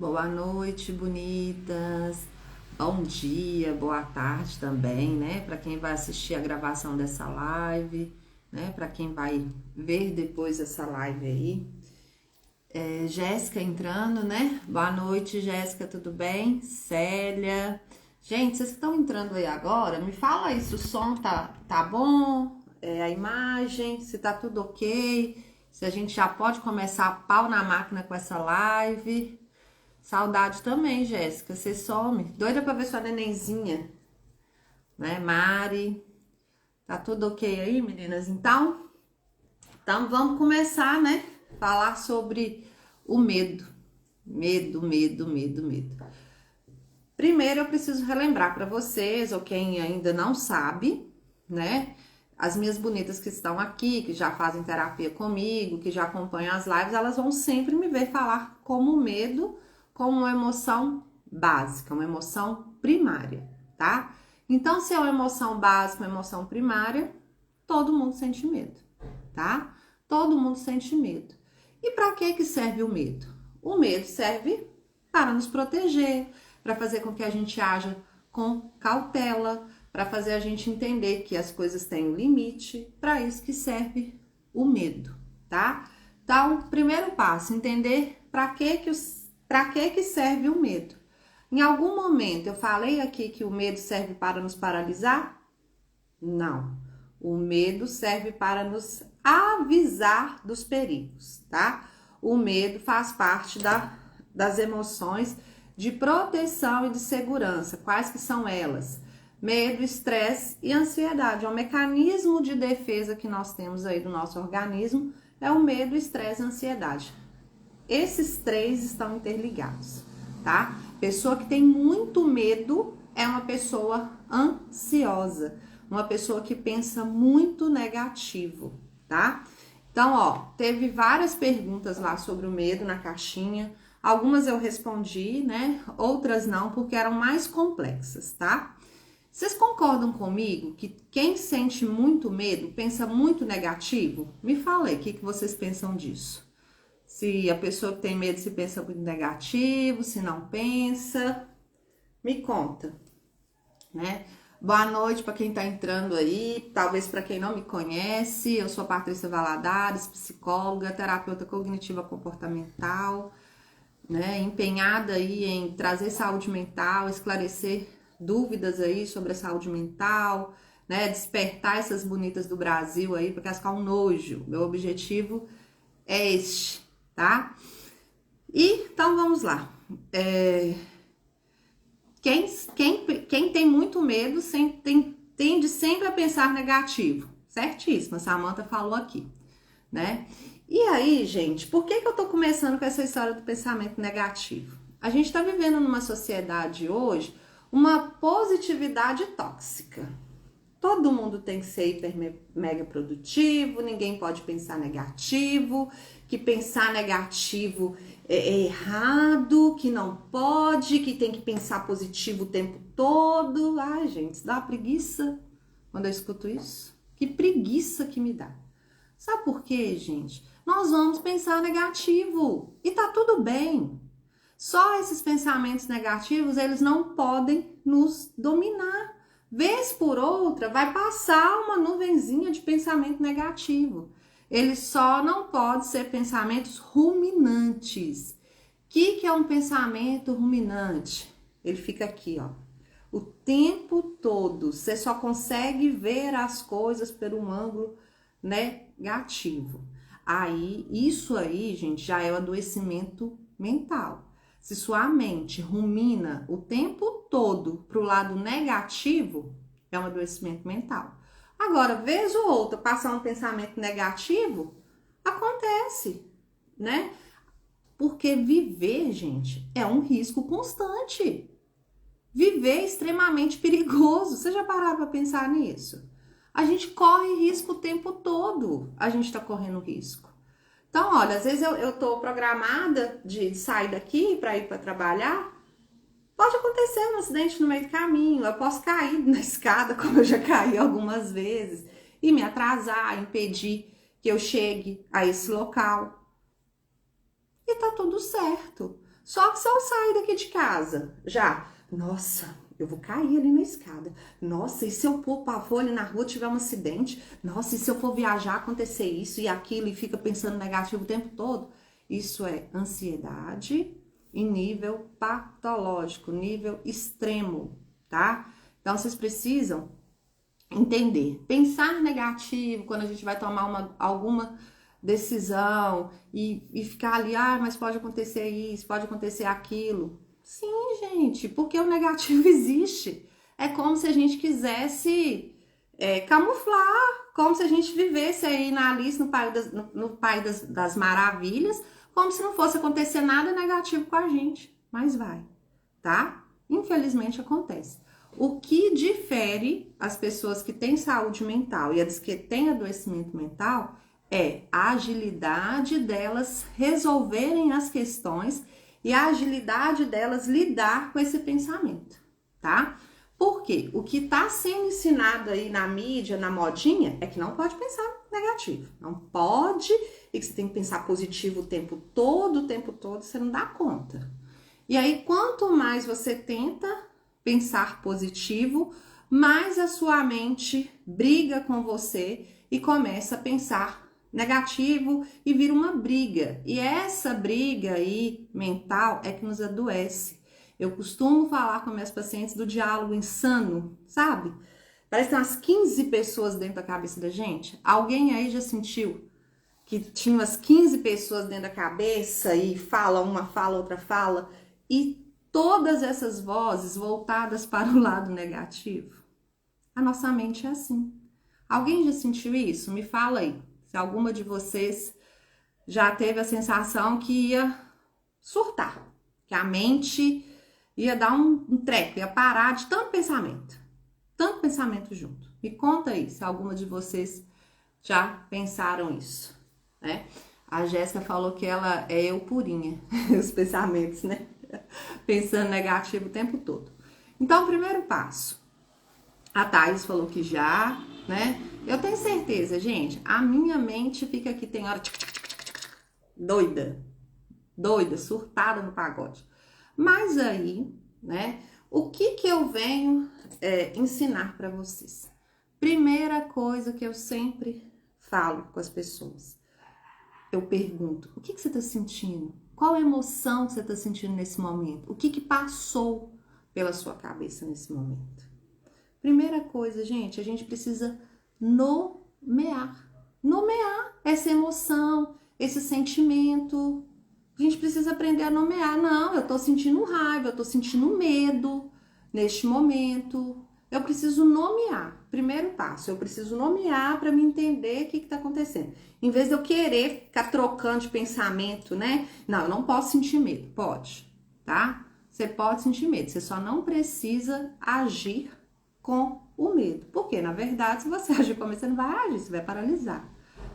Boa noite, bonitas. Bom dia, boa tarde também, né? Para quem vai assistir a gravação dessa live, né? Para quem vai ver depois essa live aí. Jéssica entrando, né? Boa noite, Jéssica, tudo bem? Célia. Gente, vocês que estão entrando aí agora, me fala aí se o som tá bom, a imagem, se tá tudo ok, se a gente já pode começar a pau na máquina com essa live. Saudade também, Jéssica, você some. Doida pra ver sua nenenzinha, né, Mari? Tá tudo ok aí, meninas? Então vamos começar, né? Falar sobre o medo. Medo. Primeiro eu preciso relembrar pra vocês, ou quem ainda não sabe, né? As minhas bonitas que estão aqui, que já fazem terapia comigo, que já acompanham as lives, elas vão sempre me ver falar como medo, como uma emoção básica, uma emoção primária, tá? Então, se é uma emoção básica, uma emoção primária, todo mundo sente medo, tá? Todo mundo sente medo. E para que serve o medo? O medo serve para nos proteger, para fazer com que a gente haja com cautela, para fazer a gente entender que as coisas têm um limite. Para isso que serve o medo, tá? Então, primeiro passo, entender para que serve o medo. Em algum momento eu falei aqui que o medo serve para nos paralisar? Não. O medo serve para nos avisar dos perigos, tá? O medo faz parte das emoções de proteção e de segurança. Quais que são elas? Medo, estresse e ansiedade. É um mecanismo de defesa que nós temos aí do nosso organismo, é o medo, estresse e ansiedade. Esses três estão interligados, tá? Pessoa que tem muito medo é uma pessoa ansiosa, uma pessoa que pensa muito negativo, tá? Então, ó, teve várias perguntas lá sobre o medo na caixinha. Algumas eu respondi, né? Outras não, porque eram mais complexas, tá? Vocês concordam comigo que quem sente muito medo pensa muito negativo? Me fala aí, o que vocês pensam disso? Se a pessoa que tem medo se pensa muito negativo, se não pensa, me conta, né? Boa noite para quem tá entrando aí, talvez para quem não me conhece, eu sou a Patrícia Valadares, psicóloga, terapeuta cognitiva comportamental, né? Empenhada aí em trazer saúde mental, esclarecer dúvidas aí sobre a saúde mental, né? Despertar essas bonitas do Brasil aí, porque elas ficam um nojo. Meu objetivo é este, tá? E então vamos lá. Quem tem muito medo tende sempre a pensar negativo. Certíssimo, a Samantha falou aqui, né? E aí, gente, por que eu tô começando com essa história do pensamento negativo? A gente tá vivendo numa sociedade hoje uma positividade tóxica. Todo mundo tem que ser hiper mega produtivo, ninguém pode pensar negativo, que pensar negativo é errado, que não pode, que tem que pensar positivo o tempo todo. Ai, gente, isso dá uma preguiça quando eu escuto isso. Que preguiça que me dá. Sabe por quê, gente? Nós vamos pensar negativo e tá tudo bem. Só esses pensamentos negativos, eles não podem nos dominar. Vez por outra, vai passar uma nuvenzinha de pensamento negativo. Ele só não pode ser pensamentos ruminantes. O que é um pensamento ruminante? Ele fica aqui, ó, o tempo todo. Você só consegue ver as coisas por um ângulo negativo. Aí, isso aí, gente, já é o adoecimento mental. Se sua mente rumina o tempo todo para o lado negativo, é um adoecimento mental. Agora, vez ou outra, passar um pensamento negativo, acontece, né? Porque viver, gente, é um risco constante. Viver é extremamente perigoso. Você já parou para pensar nisso? A gente corre risco o tempo todo. A gente tá correndo risco. Então, olha, às vezes eu tô programada de sair daqui para ir para trabalhar. Pode acontecer um acidente no meio do caminho. Eu posso cair na escada, como eu já caí algumas vezes, e me atrasar, impedir que eu chegue a esse local. E tá tudo certo. Só que se eu sair daqui de casa, já, nossa, eu vou cair ali na escada. Nossa, e se eu for ali na rua tiver um acidente? Nossa, e se eu for viajar acontecer isso e aquilo e fica pensando negativo o tempo todo? Isso é ansiedade em nível patológico, nível extremo, tá? Então vocês precisam entender, pensar negativo quando a gente vai tomar alguma decisão e ficar ali, mas pode acontecer isso, pode acontecer aquilo. Sim, gente, porque o negativo existe. É como se a gente quisesse camuflar, como se a gente vivesse aí na Alice no País das Maravilhas, como se não fosse acontecer nada negativo com a gente. Mas vai, tá? Infelizmente acontece. O que difere as pessoas que têm saúde mental e as que têm adoecimento mental é a agilidade delas resolverem as questões e a agilidade delas lidar com esse pensamento, tá? Porque o que está sendo ensinado aí na mídia, na modinha, é que não pode pensar negativo. Não pode, e que você tem que pensar positivo o tempo todo, você não dá conta. E aí, quanto mais você tenta pensar positivo, mais a sua mente briga com você e começa a pensar negativo e vira uma briga. E essa briga aí mental é que nos adoece. Eu costumo falar com minhas pacientes do diálogo insano, sabe? Parece que tem umas 15 pessoas dentro da cabeça da gente. Alguém aí já sentiu que tinha umas 15 pessoas dentro da cabeça e fala, uma fala, outra fala, e todas essas vozes voltadas para o lado negativo? A nossa mente é assim. Alguém já sentiu isso? Me fala aí. Se alguma de vocês já teve a sensação que ia surtar, que a mente ia dar um treco, ia parar de tanto pensamento junto. Me conta aí se alguma de vocês já pensaram isso, né? A Jéssica falou que ela é eu purinha, os pensamentos, né? Pensando negativo o tempo todo. Então, primeiro passo. A Thaís falou que já, né? Eu tenho certeza, gente, a minha mente fica aqui, tem hora doida, surtada no pagode. Mas aí, né, o que eu venho ensinar para vocês? Primeira coisa que eu sempre falo com as pessoas, eu pergunto, o que você tá sentindo? Qual a emoção que você tá sentindo nesse momento? O que passou pela sua cabeça nesse momento? Primeira coisa, gente, a gente precisa nomear essa emoção, esse sentimento. A gente precisa aprender a nomear. Não, eu tô sentindo raiva, eu tô sentindo medo neste momento. Eu preciso nomear. Primeiro passo, eu preciso nomear para me entender o que tá acontecendo. Em vez de eu querer ficar trocando de pensamento, né? Não, eu não posso sentir medo. Pode, tá? Você pode sentir medo, você só não precisa agir com o medo. Porque, na verdade, se você agir com medo, você não vai agir, você vai paralisar.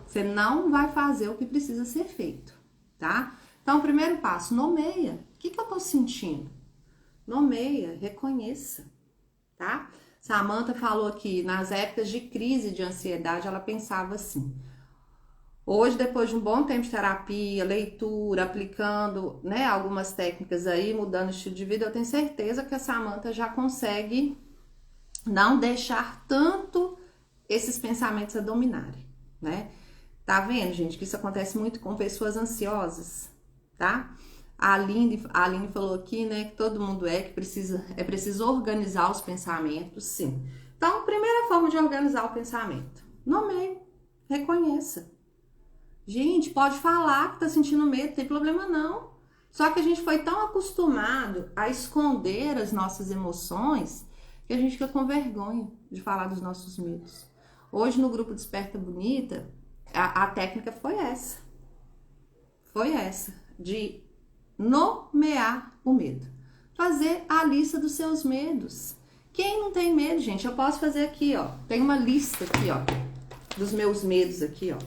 Você não vai fazer o que precisa ser feito, tá? Então, o primeiro passo, nomeia. O que eu tô sentindo? Nomeia, reconheça, tá? Samantha falou aqui, nas épocas de crise de ansiedade, ela pensava assim. Hoje, depois de um bom tempo de terapia, leitura, aplicando, né, algumas técnicas aí, mudando o estilo de vida, eu tenho certeza que a Samantha já consegue não deixar tanto esses pensamentos a dominarem, né? Tá vendo, gente, que isso acontece muito com pessoas ansiosas, tá? A Aline falou aqui, né, que todo mundo que é preciso organizar os pensamentos, sim. Então, primeira forma de organizar o pensamento, nomeie, reconheça. Gente, pode falar que tá sentindo medo, não tem problema não. Só que a gente foi tão acostumado a esconder as nossas emoções que a gente fica com vergonha de falar dos nossos medos. Hoje no grupo Desperta Bonita, a técnica foi essa. De nomear o medo. Fazer a lista dos seus medos. Quem não tem medo, gente? Eu posso fazer aqui, ó. Tem uma lista aqui, ó, dos meus medos aqui, ó.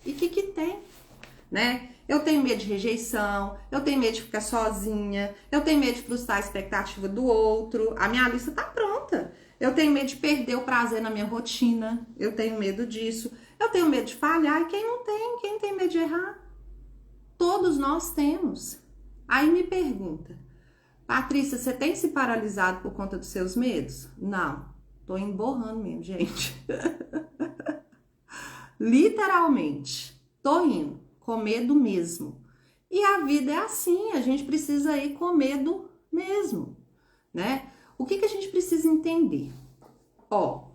E o que tem, né? Eu tenho medo de rejeição, eu tenho medo de ficar sozinha, eu tenho medo de frustrar a expectativa do outro. A minha lista tá pronta. Eu tenho medo de perder o prazer na minha rotina, eu tenho medo disso. Eu tenho medo de falhar, e quem não tem? Quem tem medo de errar? Todos nós temos. Aí me pergunta, Patrícia, você tem se paralisado por conta dos seus medos? Não, tô emborrando mesmo, gente. Literalmente, tô indo, com medo mesmo. E a vida é assim, a gente precisa ir com medo mesmo, né? O que a gente precisa entender? Ó,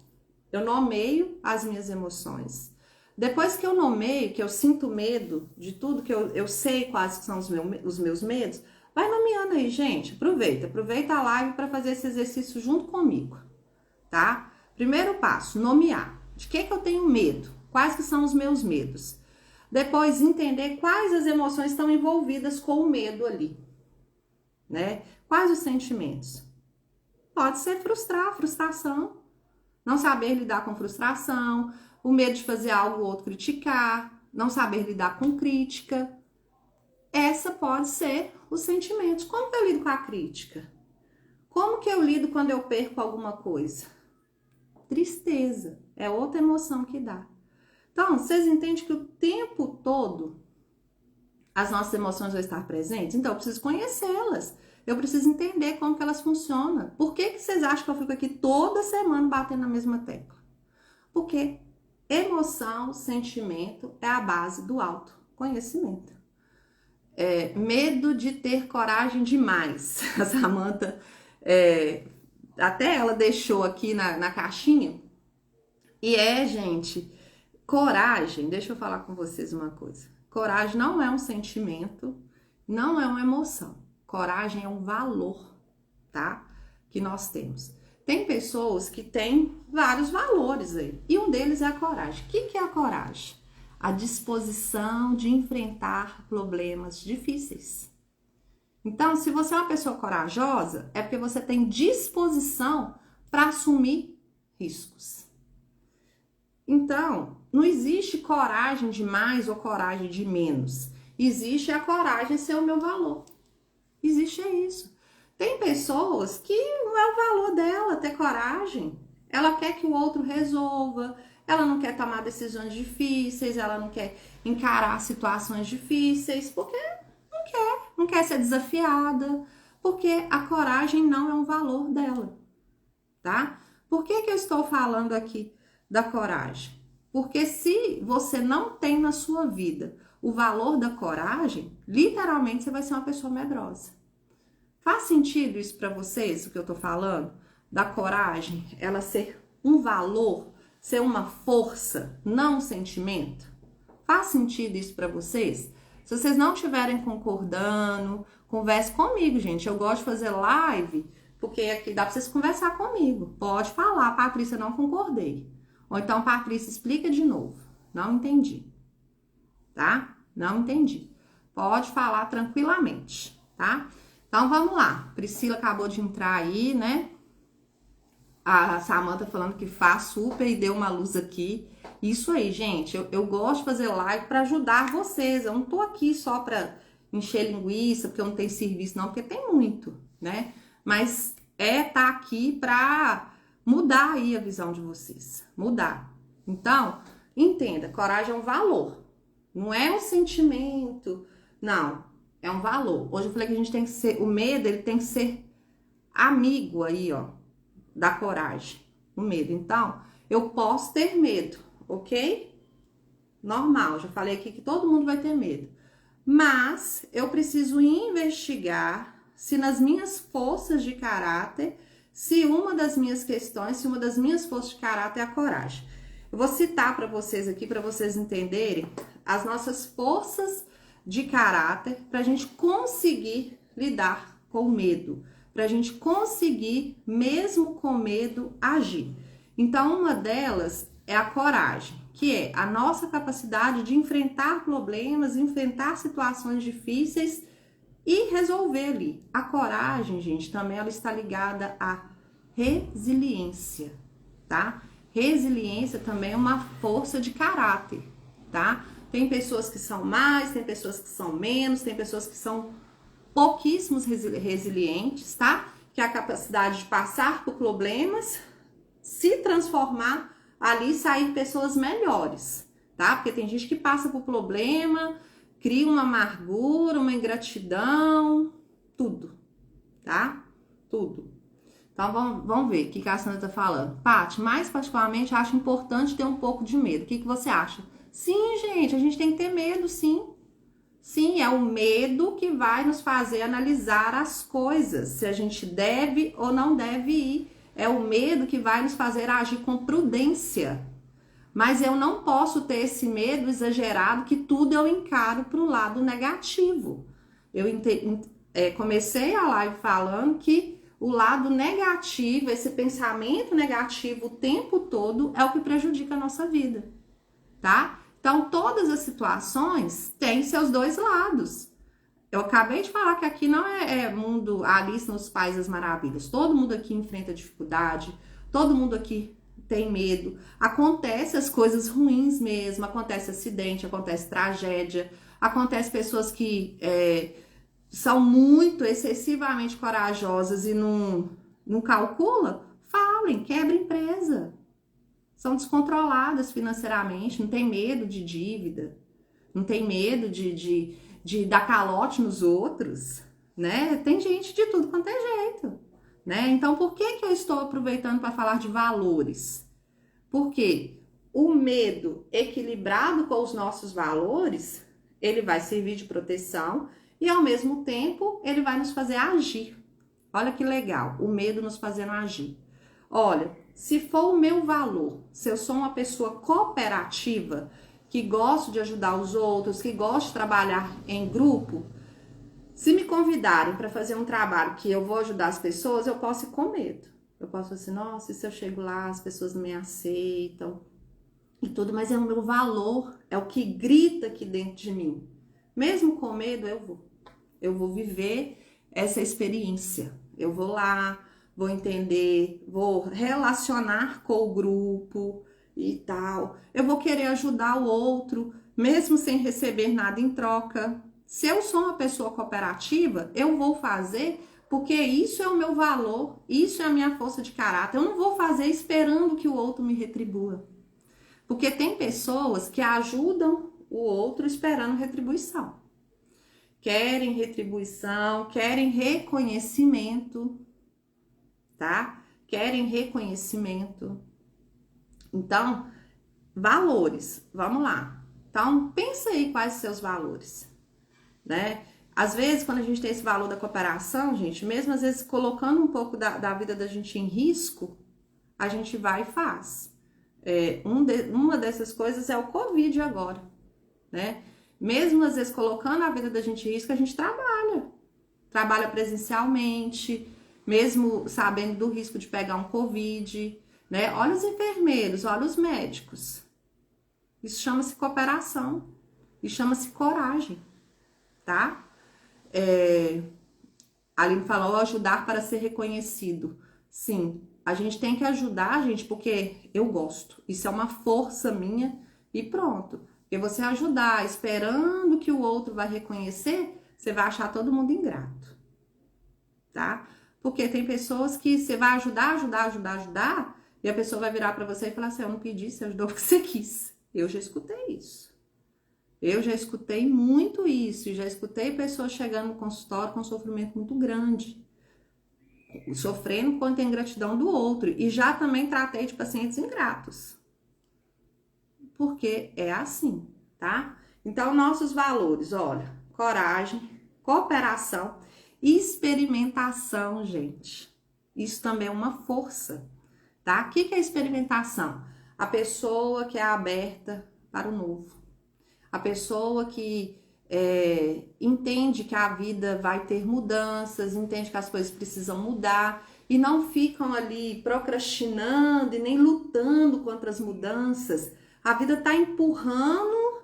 eu nomeio as minhas emoções. Depois que eu nomeio, que eu sinto medo de tudo, que eu sei quais são os meus medos, vai nomeando aí, gente. Aproveita a live para fazer esse exercício junto comigo, tá? Primeiro passo, nomear. De que eu tenho medo? Quais que são os meus medos? Depois, entender quais as emoções estão envolvidas com o medo ali, né? Quais os sentimentos? Pode ser frustração, não saber lidar com frustração, o medo de fazer algo ou outro criticar, não saber lidar com crítica. Essa pode ser os sentimentos. Como que eu lido com a crítica? Como que eu lido quando eu perco alguma coisa? Tristeza, é outra emoção que dá. Então, vocês entendem que o tempo todo as nossas emoções vão estar presentes? Então, eu preciso conhecê-las. Eu preciso entender como que elas funcionam. Por que vocês acham que eu fico aqui toda semana batendo na mesma tecla? Porque emoção, sentimento é a base do autoconhecimento. Medo de ter coragem demais. A Samantha, até ela deixou aqui na caixinha. E gente, coragem, deixa eu falar com vocês uma coisa. Coragem não é um sentimento, não é uma emoção. Coragem é um valor, tá? Que nós temos. Tem pessoas que têm vários valores aí. E um deles é a coragem. O que é a coragem? A disposição de enfrentar problemas difíceis. Então, se você é uma pessoa corajosa, é porque você tem disposição para assumir riscos. Então, não existe coragem de mais ou coragem de menos. Existe a coragem ser o meu valor. Existe isso. Tem pessoas que não é o valor dela ter coragem. Ela quer que o outro resolva, ela não quer tomar decisões difíceis, ela não quer encarar situações difíceis, porque não quer ser desafiada, porque a coragem não é um valor dela, tá? Por que eu estou falando aqui da coragem? Porque se você não tem na sua vida o valor da coragem, literalmente você vai ser uma pessoa medrosa. Faz sentido isso para vocês, o que eu tô falando? Da coragem, ela ser um valor, ser uma força, não um sentimento? Faz sentido isso para vocês? Se vocês não estiverem concordando, converse comigo, gente. Eu gosto de fazer live, porque aqui dá para vocês conversar comigo. Pode falar, Patrícia, não concordei. Ou então, Patrícia, explica de novo. Não entendi. Tá? Não entendi. Pode falar tranquilamente, tá? Então, vamos lá. Priscila acabou de entrar aí, né? A Samantha falando que faz super e deu uma luz aqui. Isso aí, gente. Eu gosto de fazer live para ajudar vocês. Eu não tô aqui só para encher linguiça, porque eu não tenho serviço, não, porque tem muito, né? Mas tá aqui para mudar aí a visão de vocês. Mudar. Então, entenda, coragem é um valor. Não é um sentimento. Não, é um valor. Hoje eu falei que a gente tem que ser, o medo, ele tem que ser amigo aí, ó, da coragem. O medo. Então, eu posso ter medo, ok? Normal, já falei aqui que todo mundo vai ter medo. Mas eu preciso investigar se nas minhas forças de caráter, se uma das minhas questões, se uma das minhas forças de caráter é a coragem. Eu vou citar para vocês aqui, para vocês entenderem as nossas forças de caráter, para a gente conseguir lidar com o medo, para a gente conseguir, mesmo com medo, agir. Então, uma delas é a coragem, que é a nossa capacidade de enfrentar problemas, enfrentar situações difíceis e resolver ali. A coragem, gente, também ela está ligada à resiliência, tá? Resiliência também é uma força de caráter, tá? Tem pessoas que são mais, tem pessoas que são menos, tem pessoas que são pouquíssimos resilientes, tá? Que é a capacidade de passar por problemas, se transformar ali e sair pessoas melhores, tá? Porque tem gente que passa por problema, cria uma amargura, uma ingratidão, tudo, tá? Tudo. Então, vamos ver o que a Sandra tá falando. Paty, mais particularmente, acho importante ter um pouco de medo. O que você acha? Sim, gente, a gente tem que ter medo, sim. Sim, é o medo que vai nos fazer analisar as coisas, se a gente deve ou não deve ir. É o medo que vai nos fazer agir com prudência. Mas eu não posso ter esse medo exagerado que tudo eu encaro para o lado negativo. Eu comecei a live falando que o lado negativo, esse pensamento negativo o tempo todo é o que prejudica a nossa vida, tá? Então, todas as situações têm seus dois lados. Eu acabei de falar que aqui não é mundo Alice nos Países das Maravilhas. Todo mundo aqui enfrenta dificuldade, todo mundo aqui tem medo. Acontece as coisas ruins mesmo, acontece acidente, acontece tragédia, acontece pessoas que são muito excessivamente corajosas e não calcula. Falem, quebra empresa. São descontroladas financeiramente, não tem medo de dívida, não tem medo de dar calote nos outros, né? Tem gente de tudo quanto é jeito, né? Então, por que eu estou aproveitando para falar de valores? Porque o medo equilibrado com os nossos valores, ele vai servir de proteção e, ao mesmo tempo, ele vai nos fazer agir. Olha que legal, o medo nos fazendo agir. Olha, se for o meu valor, se eu sou uma pessoa cooperativa, que gosto de ajudar os outros, que gosto de trabalhar em grupo, se me convidarem para fazer um trabalho que eu vou ajudar as pessoas, eu posso ir com medo. Eu posso falar assim, nossa, e se eu chego lá, as pessoas não me aceitam e tudo, mas é o meu valor, é o que grita aqui dentro de mim. Mesmo com medo, eu vou viver essa experiência. Eu vou lá, vou entender, vou relacionar com o grupo e tal. Eu vou querer ajudar o outro, mesmo sem receber nada em troca. Se eu sou uma pessoa cooperativa, eu vou fazer porque isso é o meu valor, isso é a minha força de caráter. Eu não vou fazer esperando que o outro me retribua. Porque tem pessoas que ajudam o outro esperando retribuição. Querem retribuição, querem reconhecimento, tá? Querem reconhecimento. Então, valores, vamos lá. Então, pensa aí quais os seus valores, né? Às vezes, quando a gente tem esse valor da cooperação, gente, mesmo às vezes colocando um pouco da vida da gente em risco, a gente vai e faz. Uma dessas coisas é o Covid agora, né? Mesmo às vezes colocando a vida da gente em risco, a gente trabalha presencialmente, mesmo sabendo do risco de pegar um Covid, né? Olha os enfermeiros, olha os médicos. Isso chama-se cooperação e chama-se coragem, tá? A Aline falou ajudar para ser reconhecido. Sim, a gente tem que ajudar, gente, porque eu gosto. Isso é uma força minha e pronto. Porque você ajudar esperando que o outro vai reconhecer, você vai achar todo mundo ingrato, tá? Porque tem pessoas que você vai ajudar, e a pessoa vai virar para você e falar assim, eu não pedi, você ajudou porque você quis. Eu já escutei isso. Eu já escutei muito isso, e já escutei pessoas chegando no consultório com um sofrimento muito grande, sofrendo quanto a ingratidão do outro, e já também tratei de pacientes ingratos, porque é assim, tá? Então, nossos valores, olha, coragem, cooperação, experimentação, gente, isso também é uma força, tá? O que é experimentação? A pessoa que é aberta para o novo. A pessoa que entende que a vida vai ter mudanças, entende que as coisas precisam mudar e não ficam ali procrastinando e nem lutando contra as mudanças. A vida tá empurrando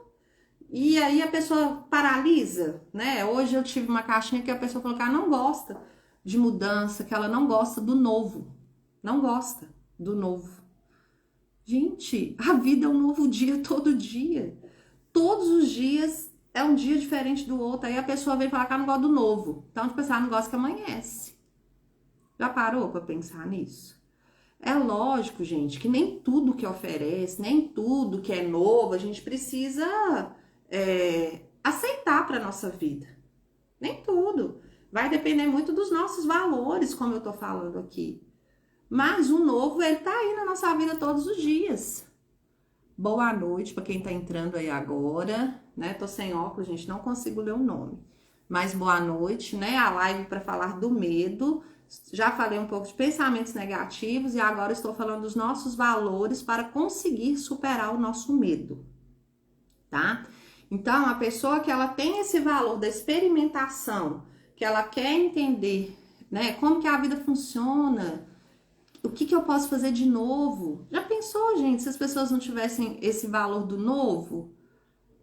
e aí a pessoa paralisa, né? Hoje eu tive uma caixinha que a pessoa falou que ela não gosta de mudança, que ela não gosta do novo. Não gosta do novo. Gente, a vida é um novo dia todo dia. Todos os dias é um dia diferente do outro. Aí a pessoa vem falar que ela não gosta do novo. Então, tipo assim, ela não gosta que amanhece. Já parou pra pensar nisso? É lógico, gente, que nem tudo que oferece, nem tudo que é novo, a gente precisa aceitar para nossa vida. Nem tudo. Vai depender muito dos nossos valores, como eu tô falando aqui. Mas o novo, ele tá aí na nossa vida todos os dias. Boa noite para quem tá entrando aí agora, né? Tô sem óculos, gente, não consigo ler o nome. Mas boa noite, né? A live para falar do medo. Já falei um pouco de pensamentos negativos e agora estou falando dos nossos valores para conseguir superar o nosso medo, tá? Então, a pessoa que ela tem esse valor da experimentação, que ela quer entender, né, como que a vida funciona, o que eu posso fazer de novo? Já pensou, gente, se as pessoas não tivessem esse valor do novo?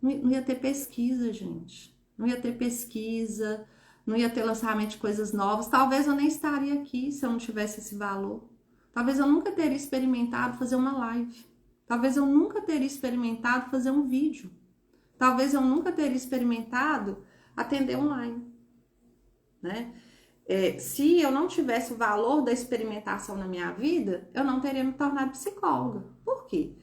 Não ia ter pesquisa, gente. Não ia ter pesquisa, não ia ter lançamento de coisas novas. Talvez eu nem estaria aqui se eu não tivesse esse valor. Talvez eu nunca teria experimentado fazer uma live. Talvez eu nunca teria experimentado fazer um vídeo. Talvez eu nunca teria experimentado atender online, né? Se eu não tivesse o valor da experimentação na minha vida, eu não teria me tornado psicóloga. Por quê?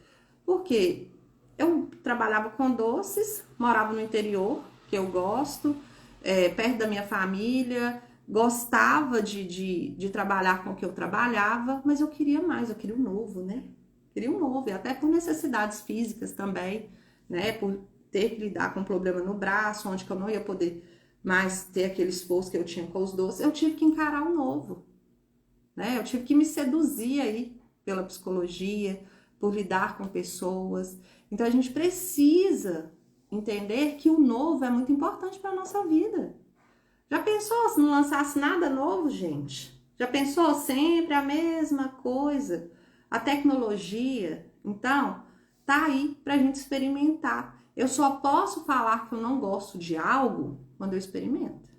Porque eu trabalhava com doces, morava no interior, que eu gosto, perto da minha família, gostava de trabalhar com o que eu trabalhava, mas eu queria mais, eu queria um novo, né? Queria um novo, e até por necessidades físicas também, né? Por ter que lidar com um problema no braço, onde que eu não ia poder mais ter aquele esforço que eu tinha com os doces, eu tive que encarar o novo, né? Eu tive que me seduzir aí pela psicologia, por lidar com pessoas. Então a gente precisa entender que o novo é muito importante para a nossa vida. Já pensou se não lançasse nada novo, gente? Já pensou sempre a mesma coisa? A tecnologia, então, tá aí para a gente experimentar. Eu só posso falar que eu não gosto de algo quando eu experimento.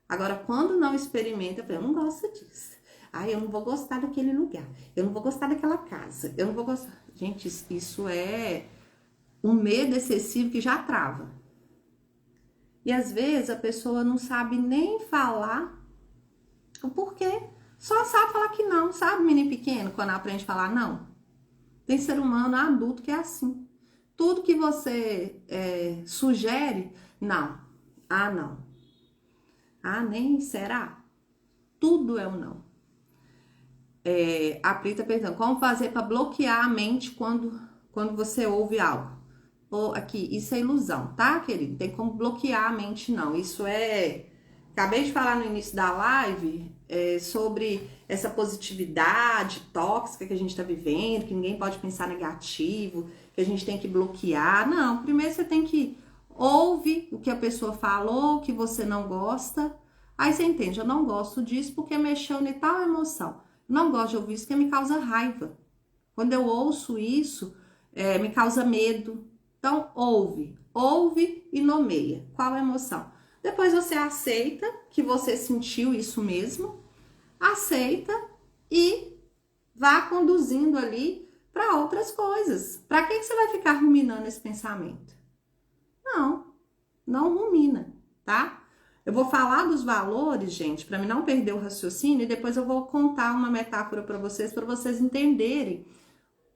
Agora, quando não experimento, eu falo, eu não gosto disso. Ah, eu não vou gostar daquele lugar. Eu não vou gostar daquela casa. Eu não vou gostar. Gente, isso é um medo excessivo que já trava. E às vezes a pessoa não sabe nem falar o porquê. Só sabe falar que não. Sabe, menino pequeno, quando aprende a falar não? Tem ser humano adulto que é assim. Tudo que você sugere, não. Ah, não. Ah, nem será? Tudo é um não. A Pri tá perguntando, como fazer para bloquear a mente quando você ouve algo? Ou aqui, isso é ilusão, tá, querido? Tem como bloquear a mente, não. Isso é... Acabei de falar no início da live sobre essa positividade tóxica que a gente tá vivendo, que ninguém pode pensar negativo, que a gente tem que bloquear. Não, primeiro você tem que ouvir o que a pessoa falou, que você não gosta. Aí você entende, eu não gosto disso porque mexeu em tal emoção. Não gosto de ouvir isso porque me causa raiva. Quando eu ouço isso, me causa medo. Então, ouve e nomeia. Qual a emoção? Depois você aceita que você sentiu isso mesmo, aceita e vá conduzindo ali para outras coisas. Para que você vai ficar ruminando esse pensamento? Não rumina, tá? Eu vou falar dos valores, gente, para mim não perder o raciocínio, e depois eu vou contar uma metáfora para vocês entenderem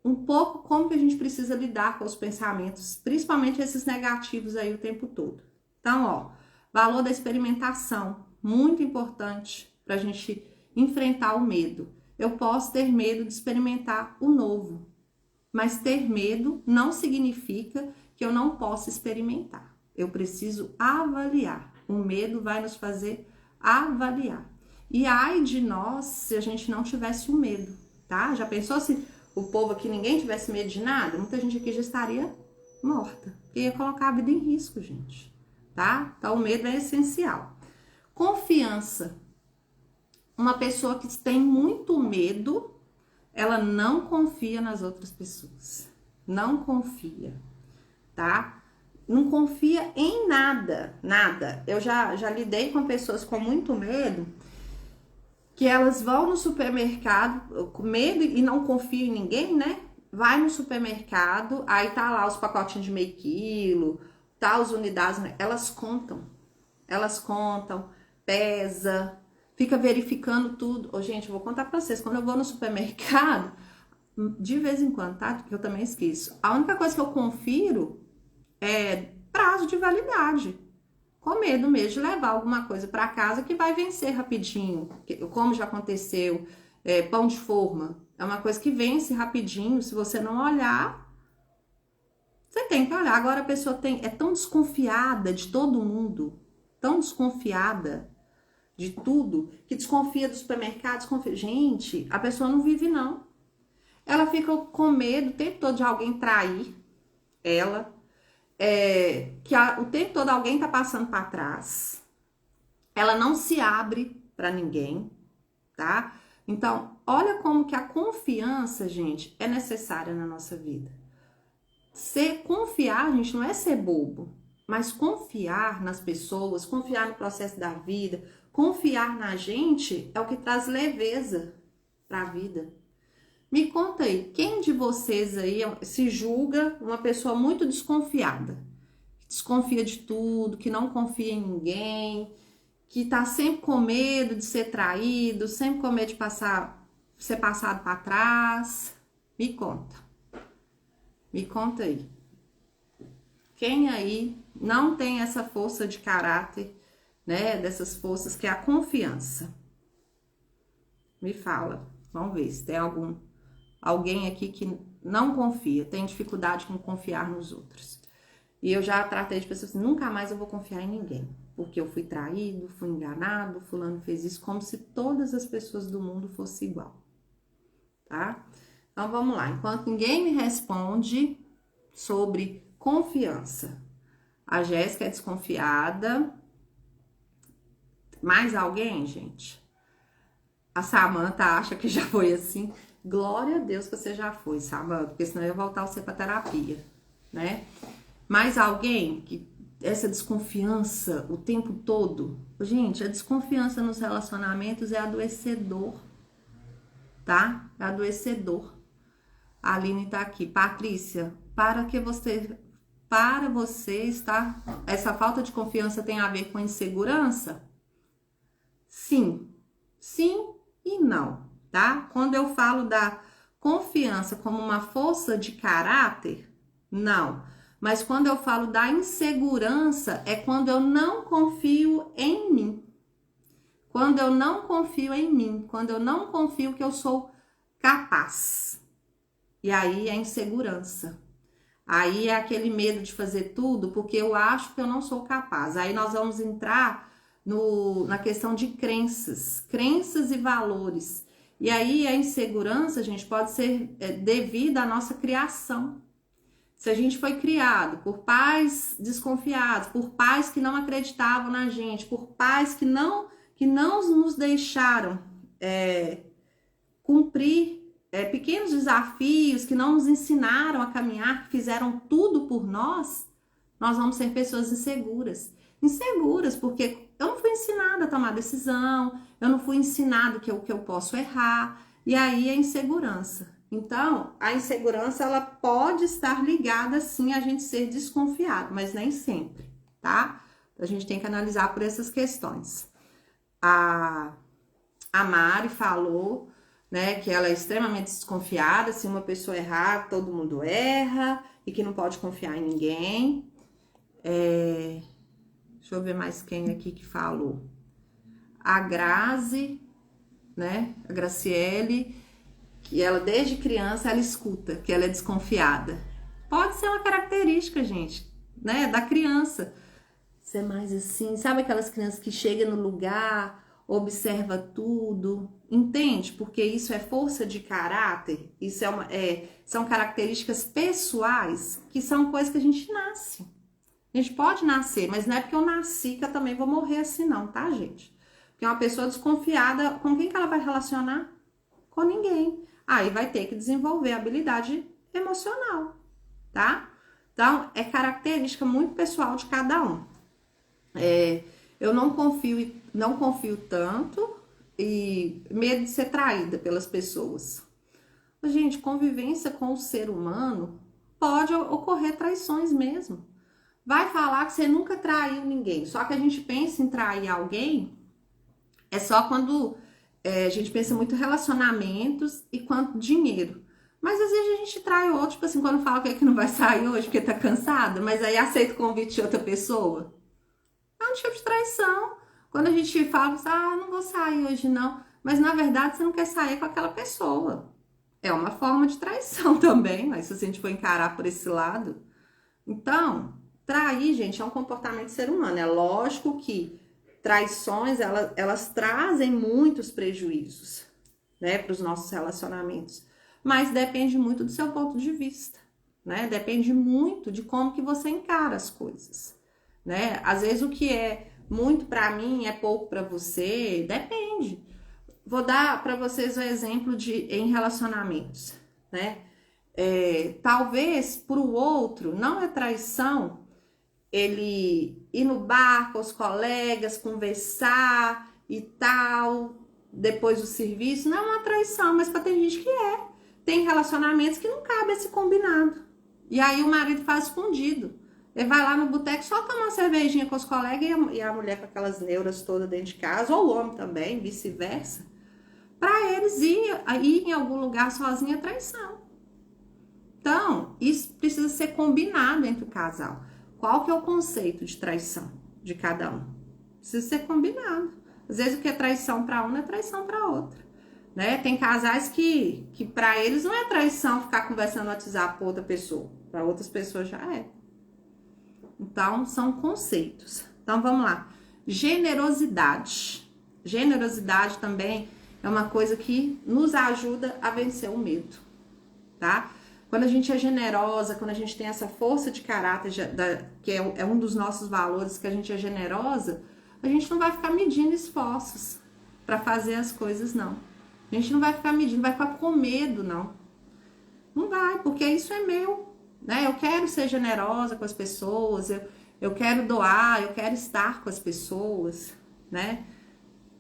um pouco como que a gente precisa lidar com os pensamentos, principalmente esses negativos aí o tempo todo. Então, ó, valor da experimentação, muito importante para a gente enfrentar o medo. Eu posso ter medo de experimentar o novo, mas ter medo não significa que eu não possa experimentar. Eu preciso avaliar. O medo vai nos fazer avaliar. E ai de nós se a gente não tivesse o medo, tá? Já pensou se o povo aqui, ninguém tivesse medo de nada? Muita gente aqui já estaria morta. Ia colocar a vida em risco, gente, tá? Então, o medo é essencial. Confiança. Uma pessoa que tem muito medo, ela não confia nas outras pessoas. Não confia, tá? Não confia em nada, nada. Eu já lidei com pessoas com muito medo, que elas vão no supermercado com medo e não confiam em ninguém, né? Vai no supermercado, aí tá lá os pacotinhos de meio quilo, tá as unidades, né? Elas contam, pesa, fica verificando tudo. Ô, gente, eu vou contar pra vocês, quando eu vou no supermercado, de vez em quando, tá? Porque eu também esqueço. A única coisa que eu confiro prazo de validade. Com medo mesmo de levar alguma coisa para casa que vai vencer rapidinho, como já aconteceu, pão de forma. É uma coisa que vence rapidinho, se você não olhar, você tem que olhar. Agora a pessoa é tão desconfiada de todo mundo, tão desconfiada de tudo, que desconfia do supermercado, desconfia. Gente, a pessoa não vive não. Ela fica com medo o tempo todo de alguém trair ela, o tempo todo alguém tá passando para trás. Ela não se abre para ninguém, tá? Então, olha como que a confiança, gente, é necessária na nossa vida. Confiar, gente, não é ser bobo, mas confiar nas pessoas, confiar no processo da vida, confiar na gente é o que traz leveza para a vida. Me conta aí, quem de vocês aí se julga uma pessoa muito desconfiada? Que desconfia de tudo, que não confia em ninguém, que tá sempre com medo de ser traído, sempre com medo de ser passado para trás? Me conta. Me conta aí. Quem aí não tem essa força de caráter, né? Dessas forças que é a confiança. Me fala. Vamos ver se tem alguém aqui que não confia, tem dificuldade com confiar nos outros. E eu já tratei de pessoas assim, nunca mais eu vou confiar em ninguém, porque eu fui traído, fui enganado, fulano fez isso, como se todas as pessoas do mundo fossem igual, tá? Então vamos lá, enquanto ninguém me responde sobre confiança, a Jéssica é desconfiada. Mais alguém, gente? A Samanta acha que já foi assim. Glória a Deus que você já foi, Samanta, porque senão eu ia voltar você para terapia, né? Mais alguém que essa desconfiança o tempo todo? Gente, a desconfiança nos relacionamentos é adoecedor, tá? É adoecedor. A Aline tá aqui. Patrícia, para você está... Essa falta de confiança tem a ver com insegurança? Sim. Sim e não, tá? Quando eu falo da confiança como uma força de caráter, não. Mas quando eu falo da insegurança, é quando eu não confio em mim. Quando eu não confio em mim, quando eu não confio que eu sou capaz. E aí é insegurança. Aí é aquele medo de fazer tudo porque eu acho que eu não sou capaz. Aí nós vamos entrar na questão de crenças e valores. E aí a insegurança, gente, pode ser devido à nossa criação. Se a gente foi criado por pais desconfiados, por pais que não acreditavam na gente, por pais que não nos deixaram cumprir pequenos desafios, que não nos ensinaram a caminhar, que fizeram tudo por nós vamos ser pessoas inseguras. Inseguras porque eu não fui ensinada a tomar decisão, eu não fui ensinado que eu posso errar, e aí a insegurança. Então, a insegurança, ela pode estar ligada, sim, a gente ser desconfiado, mas nem sempre, tá? A gente tem que analisar por essas questões. A Mari falou, né, que ela é extremamente desconfiada, se uma pessoa errar, todo mundo erra, e que não pode confiar em ninguém. Deixa eu ver mais quem aqui que falou. A Grazi, né? A Graciele, que ela desde criança ela escuta que ela é desconfiada. Pode ser uma característica, gente, né? Da criança. Ser mais assim, sabe aquelas crianças que chegam no lugar, observa tudo, entende? Porque isso é força de caráter, isso são características pessoais que são coisas que a gente nasce. A gente pode nascer, mas não é porque eu nasci que eu também vou morrer assim não, tá, gente? Porque uma pessoa desconfiada, com quem que ela vai relacionar? Com ninguém. Aí vai ter que desenvolver habilidade emocional, tá? Então, é característica muito pessoal de cada um. Eu não confio tanto e medo de ser traída pelas pessoas. Gente, convivência com o ser humano pode ocorrer traições mesmo. Vai falar que você nunca traiu ninguém. Só que a gente pensa em trair alguém só quando a gente pensa muito em relacionamentos e quanto dinheiro. Mas às vezes a gente trai outro, tipo assim, quando fala que não vai sair hoje porque tá cansada, mas aí aceita o convite de outra pessoa. É um tipo de traição. Quando a gente fala, não vou sair hoje não. Mas na verdade você não quer sair com aquela pessoa. É uma forma de traição também, mas se a gente for encarar por esse lado. Então, trair, gente, é um comportamento do ser humano. É lógico que traições, elas trazem muitos prejuízos, né, para os nossos relacionamentos. Mas depende muito do seu ponto de vista, né? Depende muito de como que você encara as coisas, né? Às vezes o que é muito para mim é pouco para você, depende. Vou dar para vocês um exemplo em relacionamentos, né? Talvez para o outro não é traição ele ir no bar com os colegas, conversar e tal, depois do serviço, não é uma traição, mas para ter gente que é. Tem relacionamentos que não cabe esse combinado. E aí o marido faz escondido. Ele vai lá no boteco só tomar uma cervejinha com os colegas e a mulher com aquelas neuras todas dentro de casa, ou o homem também, vice-versa. Para eles ir em algum lugar sozinho é traição. Então, isso precisa ser combinado entre o casal. Qual que é o conceito de traição de cada um? Precisa ser combinado. Às vezes o que é traição para um não é traição para outro, né? Tem casais que para eles não é traição ficar conversando no WhatsApp com outra pessoa. Para outras pessoas já é. Então, são conceitos. Então, vamos lá. Generosidade. Generosidade também é uma coisa que nos ajuda a vencer o medo, tá? Quando a gente é generosa, quando a gente tem essa força de caráter, que é um dos nossos valores, que a gente é generosa, a gente não vai ficar medindo esforços para fazer as coisas, não. A gente não vai ficar medindo, não vai ficar com medo, não. Não vai, porque isso é meu, né? Eu quero ser generosa com as pessoas, eu quero doar, eu quero estar com as pessoas, né?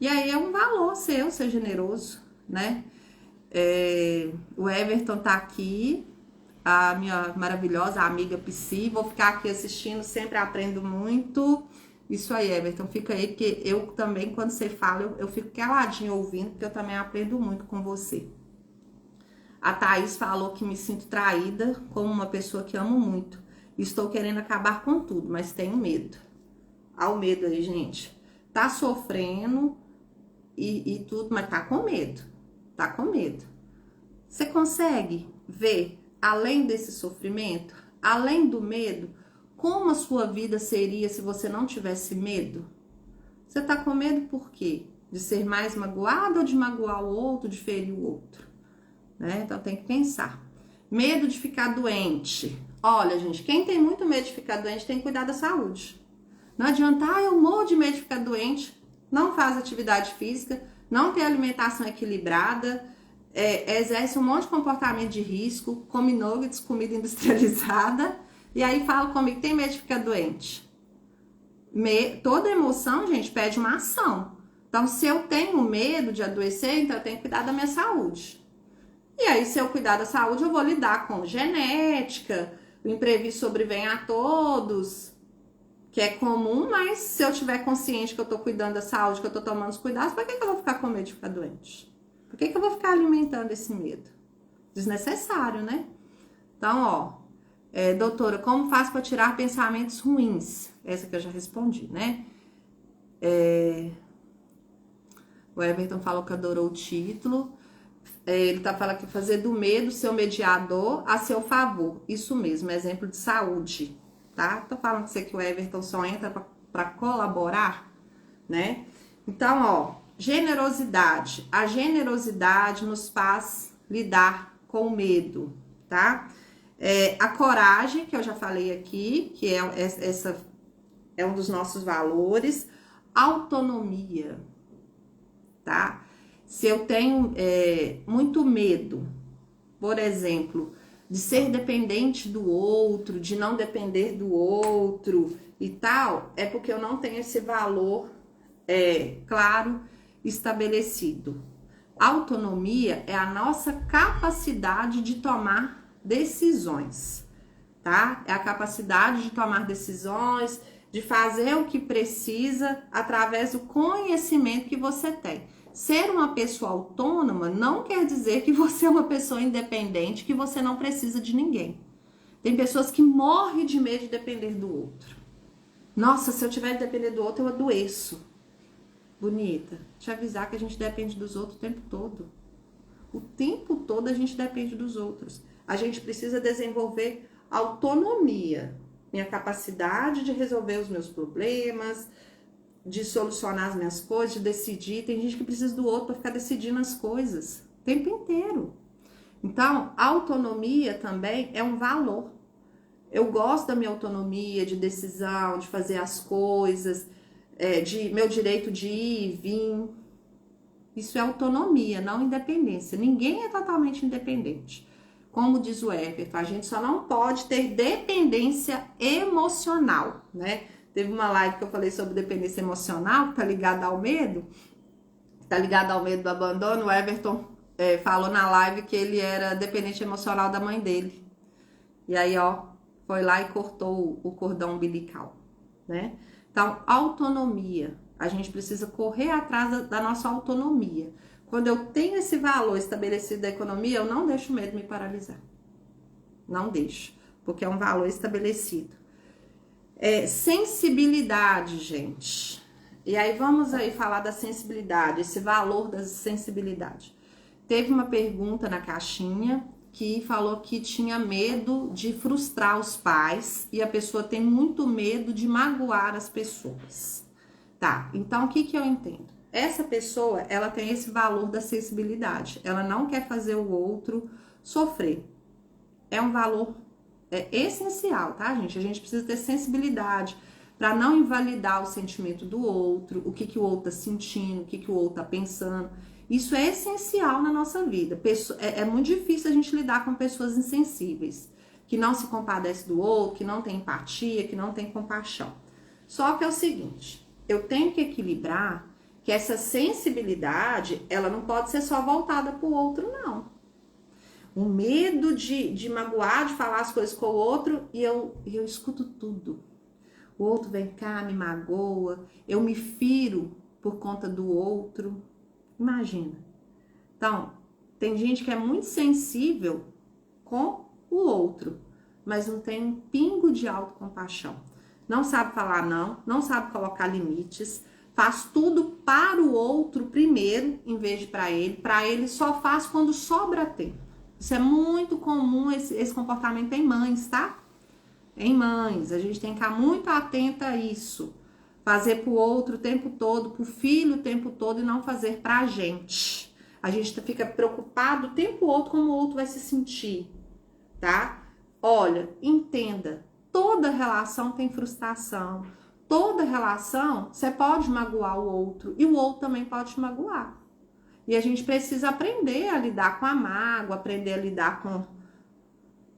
E aí é um valor seu ser generoso, né? O Everton tá aqui, a minha maravilhosa amiga Psy, vou ficar aqui assistindo, sempre aprendo muito. Isso aí, Everton, fica aí, porque eu também, quando você fala, eu fico caladinho ouvindo, porque eu também aprendo muito com você. A Thaís falou que me sinto traída como uma pessoa que amo muito. Estou querendo acabar com tudo, mas tenho medo. Olha o medo aí, gente. Tá sofrendo e tudo, mas tá com medo. Tá com medo. Você consegue ver, além desse sofrimento, além do medo, como a sua vida seria se você não tivesse medo? Você tá com medo por quê? De ser mais magoado ou de magoar o outro, de ferir o outro? Né? Então tem que pensar. Medo de ficar doente. Olha, gente, quem tem muito medo de ficar doente tem que cuidar da saúde. Não adianta, eu morro de medo de ficar doente, não faz atividade física, não tem alimentação equilibrada, exerce um monte de comportamento de risco, come nuggets, comida industrializada, e aí fala comigo, tem medo de ficar doente. Toda emoção, gente, pede uma ação. Então, se eu tenho medo de adoecer, então eu tenho que cuidar da minha saúde. E aí, se eu cuidar da saúde, eu vou lidar com genética, o imprevisto sobrevém a todos, que é comum, mas se eu tiver consciente que eu tô cuidando da saúde, que eu tô tomando os cuidados, por que eu vou ficar com medo de ficar doente? Por que eu vou ficar alimentando esse medo? Desnecessário, né? Então, doutora, como faço para tirar pensamentos ruins? Essa que eu já respondi, né? O Everton falou que adorou o título. Ele tá falando que fazer do medo seu mediador a seu favor. Isso mesmo, exemplo de saúde, tá? Tô falando que você que o Everton só entra para colaborar, né? Então, generosidade. A generosidade nos faz lidar com o medo, tá? A coragem, que eu já falei aqui, que é um dos nossos valores. Autonomia, tá? Se eu tenho muito medo, por exemplo, de ser dependente do outro, de não depender do outro e tal, é porque eu não tenho esse valor claro, estabelecido. Autonomia é a nossa capacidade de tomar decisões, tá? É a capacidade de tomar decisões, de fazer o que precisa através do conhecimento que você tem. Ser uma pessoa autônoma não quer dizer que você é uma pessoa independente, que você não precisa de ninguém. Tem pessoas que morrem de medo de depender do outro. Nossa, se eu tiver de depender do outro, eu adoeço. Bonita, te avisar que a gente depende dos outros o tempo todo. O tempo todo a gente depende dos outros. A gente precisa desenvolver autonomia. Minha capacidade de resolver os meus problemas, de solucionar as minhas coisas, de decidir. Tem gente que precisa do outro para ficar decidindo as coisas o tempo inteiro. Então, autonomia também é um valor. Eu gosto da minha autonomia de decisão, de fazer as coisas, de meu direito de ir e vir. Isso é autonomia, não independência. Ninguém é totalmente independente. Como diz o Everton, a gente só não pode ter dependência emocional, né? Teve uma live que eu falei sobre dependência emocional, que tá ligada ao medo. Tá ligada ao medo do abandono. O Everton falou na live que ele era dependente emocional da mãe dele. E aí, ó, foi lá e cortou o cordão umbilical, né? Então, autonomia. A gente precisa correr atrás da nossa autonomia. Quando eu tenho esse valor estabelecido da economia, eu não deixo o medo me paralisar. Não deixo, porque é um valor estabelecido. Sensibilidade, gente. E aí vamos aí falar da sensibilidade, esse valor da sensibilidade. Teve uma pergunta na caixinha que falou que tinha medo de frustrar os pais e a pessoa tem muito medo de magoar as pessoas. Tá, então o que eu entendo? Essa pessoa, ela tem esse valor da sensibilidade. Ela não quer fazer o outro sofrer. É um valor essencial, tá, gente? A gente precisa ter sensibilidade para não invalidar o sentimento do outro, o que o outro tá sentindo, o que o outro tá pensando. Isso é essencial na nossa vida. É muito difícil a gente lidar com pessoas insensíveis, que não se compadecem do outro, que não tem empatia, que não tem compaixão. Só que é o seguinte, eu tenho que equilibrar que essa sensibilidade, ela não pode ser só voltada para o outro, não. O medo de magoar, de falar as coisas com o outro, e eu escuto tudo. O outro vem cá, me magoa, eu me firo por conta do outro. Imagina. Então, tem gente que é muito sensível com o outro, mas não tem um pingo de autocompaixão. Não sabe falar não sabe colocar limites, faz tudo para o outro primeiro, em vez de para ele só faz quando sobra tempo. Isso é muito comum, esse comportamento em mães, tá? Em mães, a gente tem que ficar muito atenta a isso. Fazer pro outro o tempo todo, pro filho o tempo todo e não fazer pra gente. A gente fica preocupado o tempo todo como o outro vai se sentir, tá? Olha, entenda, toda relação tem frustração. Toda relação, você pode magoar o outro e o outro também pode te magoar. E a gente precisa aprender a lidar com a mágoa, aprender a lidar com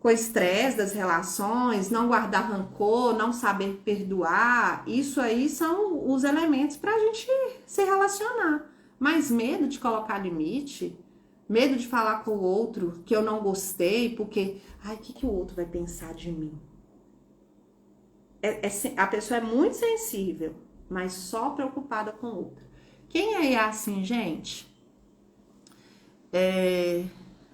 o estresse das relações, não guardar rancor, não saber perdoar. Isso aí são os elementos para a gente se relacionar. Mas medo de colocar limite, medo de falar com o outro que eu não gostei, porque, ai, o que o outro vai pensar de mim? A pessoa é muito sensível, mas só preocupada com o outro. Quem aí é assim, gente?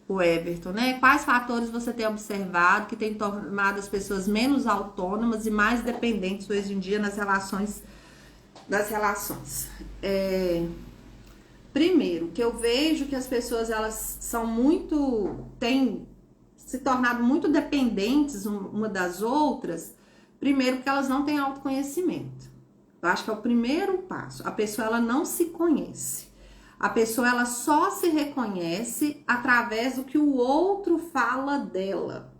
O Everton, né? Quais fatores você tem observado que tem tornado as pessoas menos autônomas e mais dependentes hoje em dia nas relações? Primeiro, que eu vejo que as pessoas elas têm se tornado muito dependentes uma das outras. Primeiro, porque elas não têm autoconhecimento. Eu acho que é o primeiro passo. A pessoa ela não se conhece. A pessoa ela só se reconhece através do que o outro fala dela.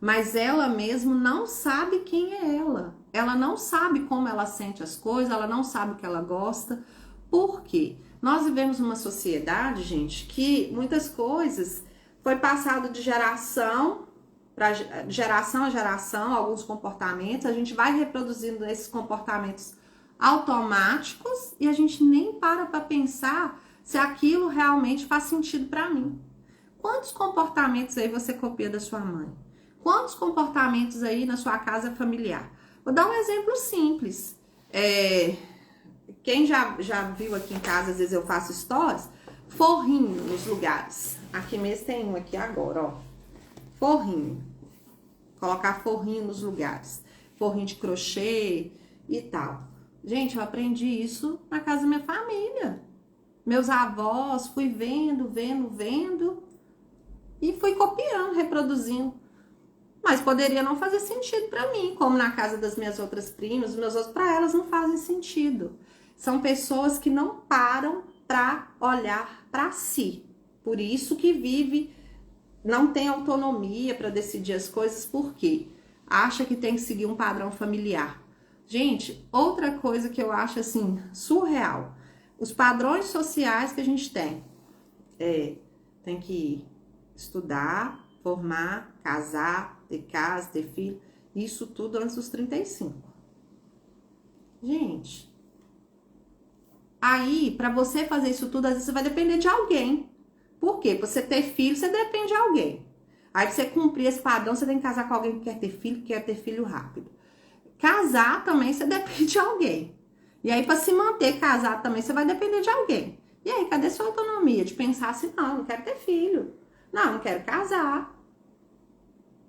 Mas ela mesma não sabe quem é ela. Ela não sabe como ela sente as coisas, ela não sabe o que ela gosta. Por quê? Nós vivemos numa sociedade, gente, que muitas coisas foi passado de geração para geração a geração, alguns comportamentos, a gente vai reproduzindo esses comportamentos automáticos e a gente nem para pensar se aquilo realmente faz sentido para mim. Quantos comportamentos aí você copia da sua mãe? Quantos comportamentos aí na sua casa familiar? Vou dar um exemplo simples. Quem já viu aqui em casa, às vezes eu faço stories, forrinho nos lugares. Aqui mesmo tem um aqui agora, ó. Forrinho. Colocar forrinho nos lugares. Forrinho de crochê e tal. Gente, eu aprendi isso na casa da minha família. Meus avós, fui vendo e fui copiando, reproduzindo. Mas poderia não fazer sentido para mim, como na casa das minhas outras primas, meus outros, para elas não fazem sentido. São pessoas que não param para olhar para si. Por isso que vive, não tem autonomia para decidir as coisas, por quê? Acha que tem que seguir um padrão familiar. Gente, outra coisa que eu acho assim surreal, os padrões sociais que a gente tem tem que estudar, formar, casar, ter casa, ter filho, isso tudo antes dos 35. Gente, aí para você fazer isso tudo, às vezes você vai depender de alguém. Por quê? Pra você ter filho, você depende de alguém. Aí pra você cumprir esse padrão, você tem que casar com alguém que quer ter filho rápido. Casar também, você depende de alguém. E aí, para se manter casado também, você vai depender de alguém. E aí, cadê sua autonomia de pensar assim, não quero ter filho. Não quero casar.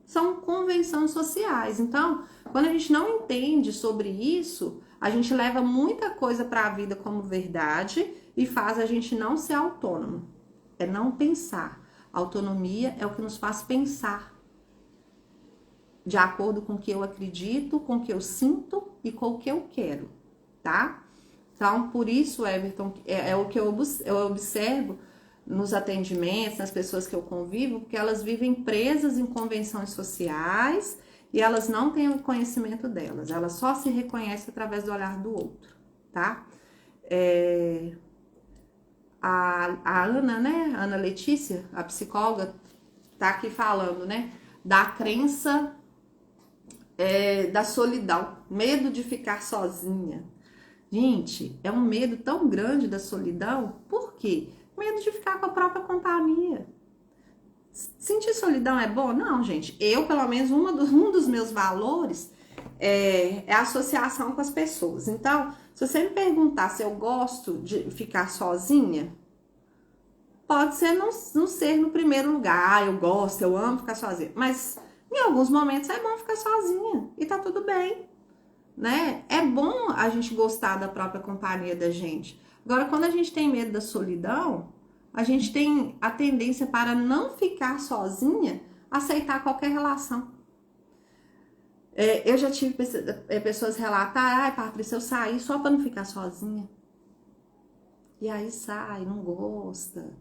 São convenções sociais. Então, quando a gente não entende sobre isso, a gente leva muita coisa para a vida como verdade e faz a gente não ser autônomo. É não pensar. Autonomia é o que nos faz pensar. De acordo com o que eu acredito, com o que eu sinto e com o que eu quero, tá? Então, por isso, Everton, é o que eu observo nos atendimentos, nas pessoas que eu convivo, porque elas vivem presas em convenções sociais e elas não têm o conhecimento delas, elas só se reconhecem através do olhar do outro, tá? A Ana, né, Ana Letícia, a psicóloga, tá aqui falando, né, da crença da solidão, medo de ficar sozinha. Gente, é um medo tão grande da solidão, por quê? Medo de ficar com a própria companhia. Sentir solidão é bom? Não, gente. Eu, pelo menos, um dos meus valores é a associação com as pessoas. Então, se você me perguntar se eu gosto de ficar sozinha, pode ser não ser no primeiro lugar. Eu gosto, eu amo ficar sozinha. Mas em alguns momentos é bom ficar sozinha e tá tudo bem, né? É bom a gente gostar da própria companhia da gente. Agora, quando a gente tem medo da solidão, a gente tem a tendência para não ficar sozinha, aceitar qualquer relação. Eu já tive pessoas relatar, Patrícia, eu saí só para não ficar sozinha. E aí sai, não gosta,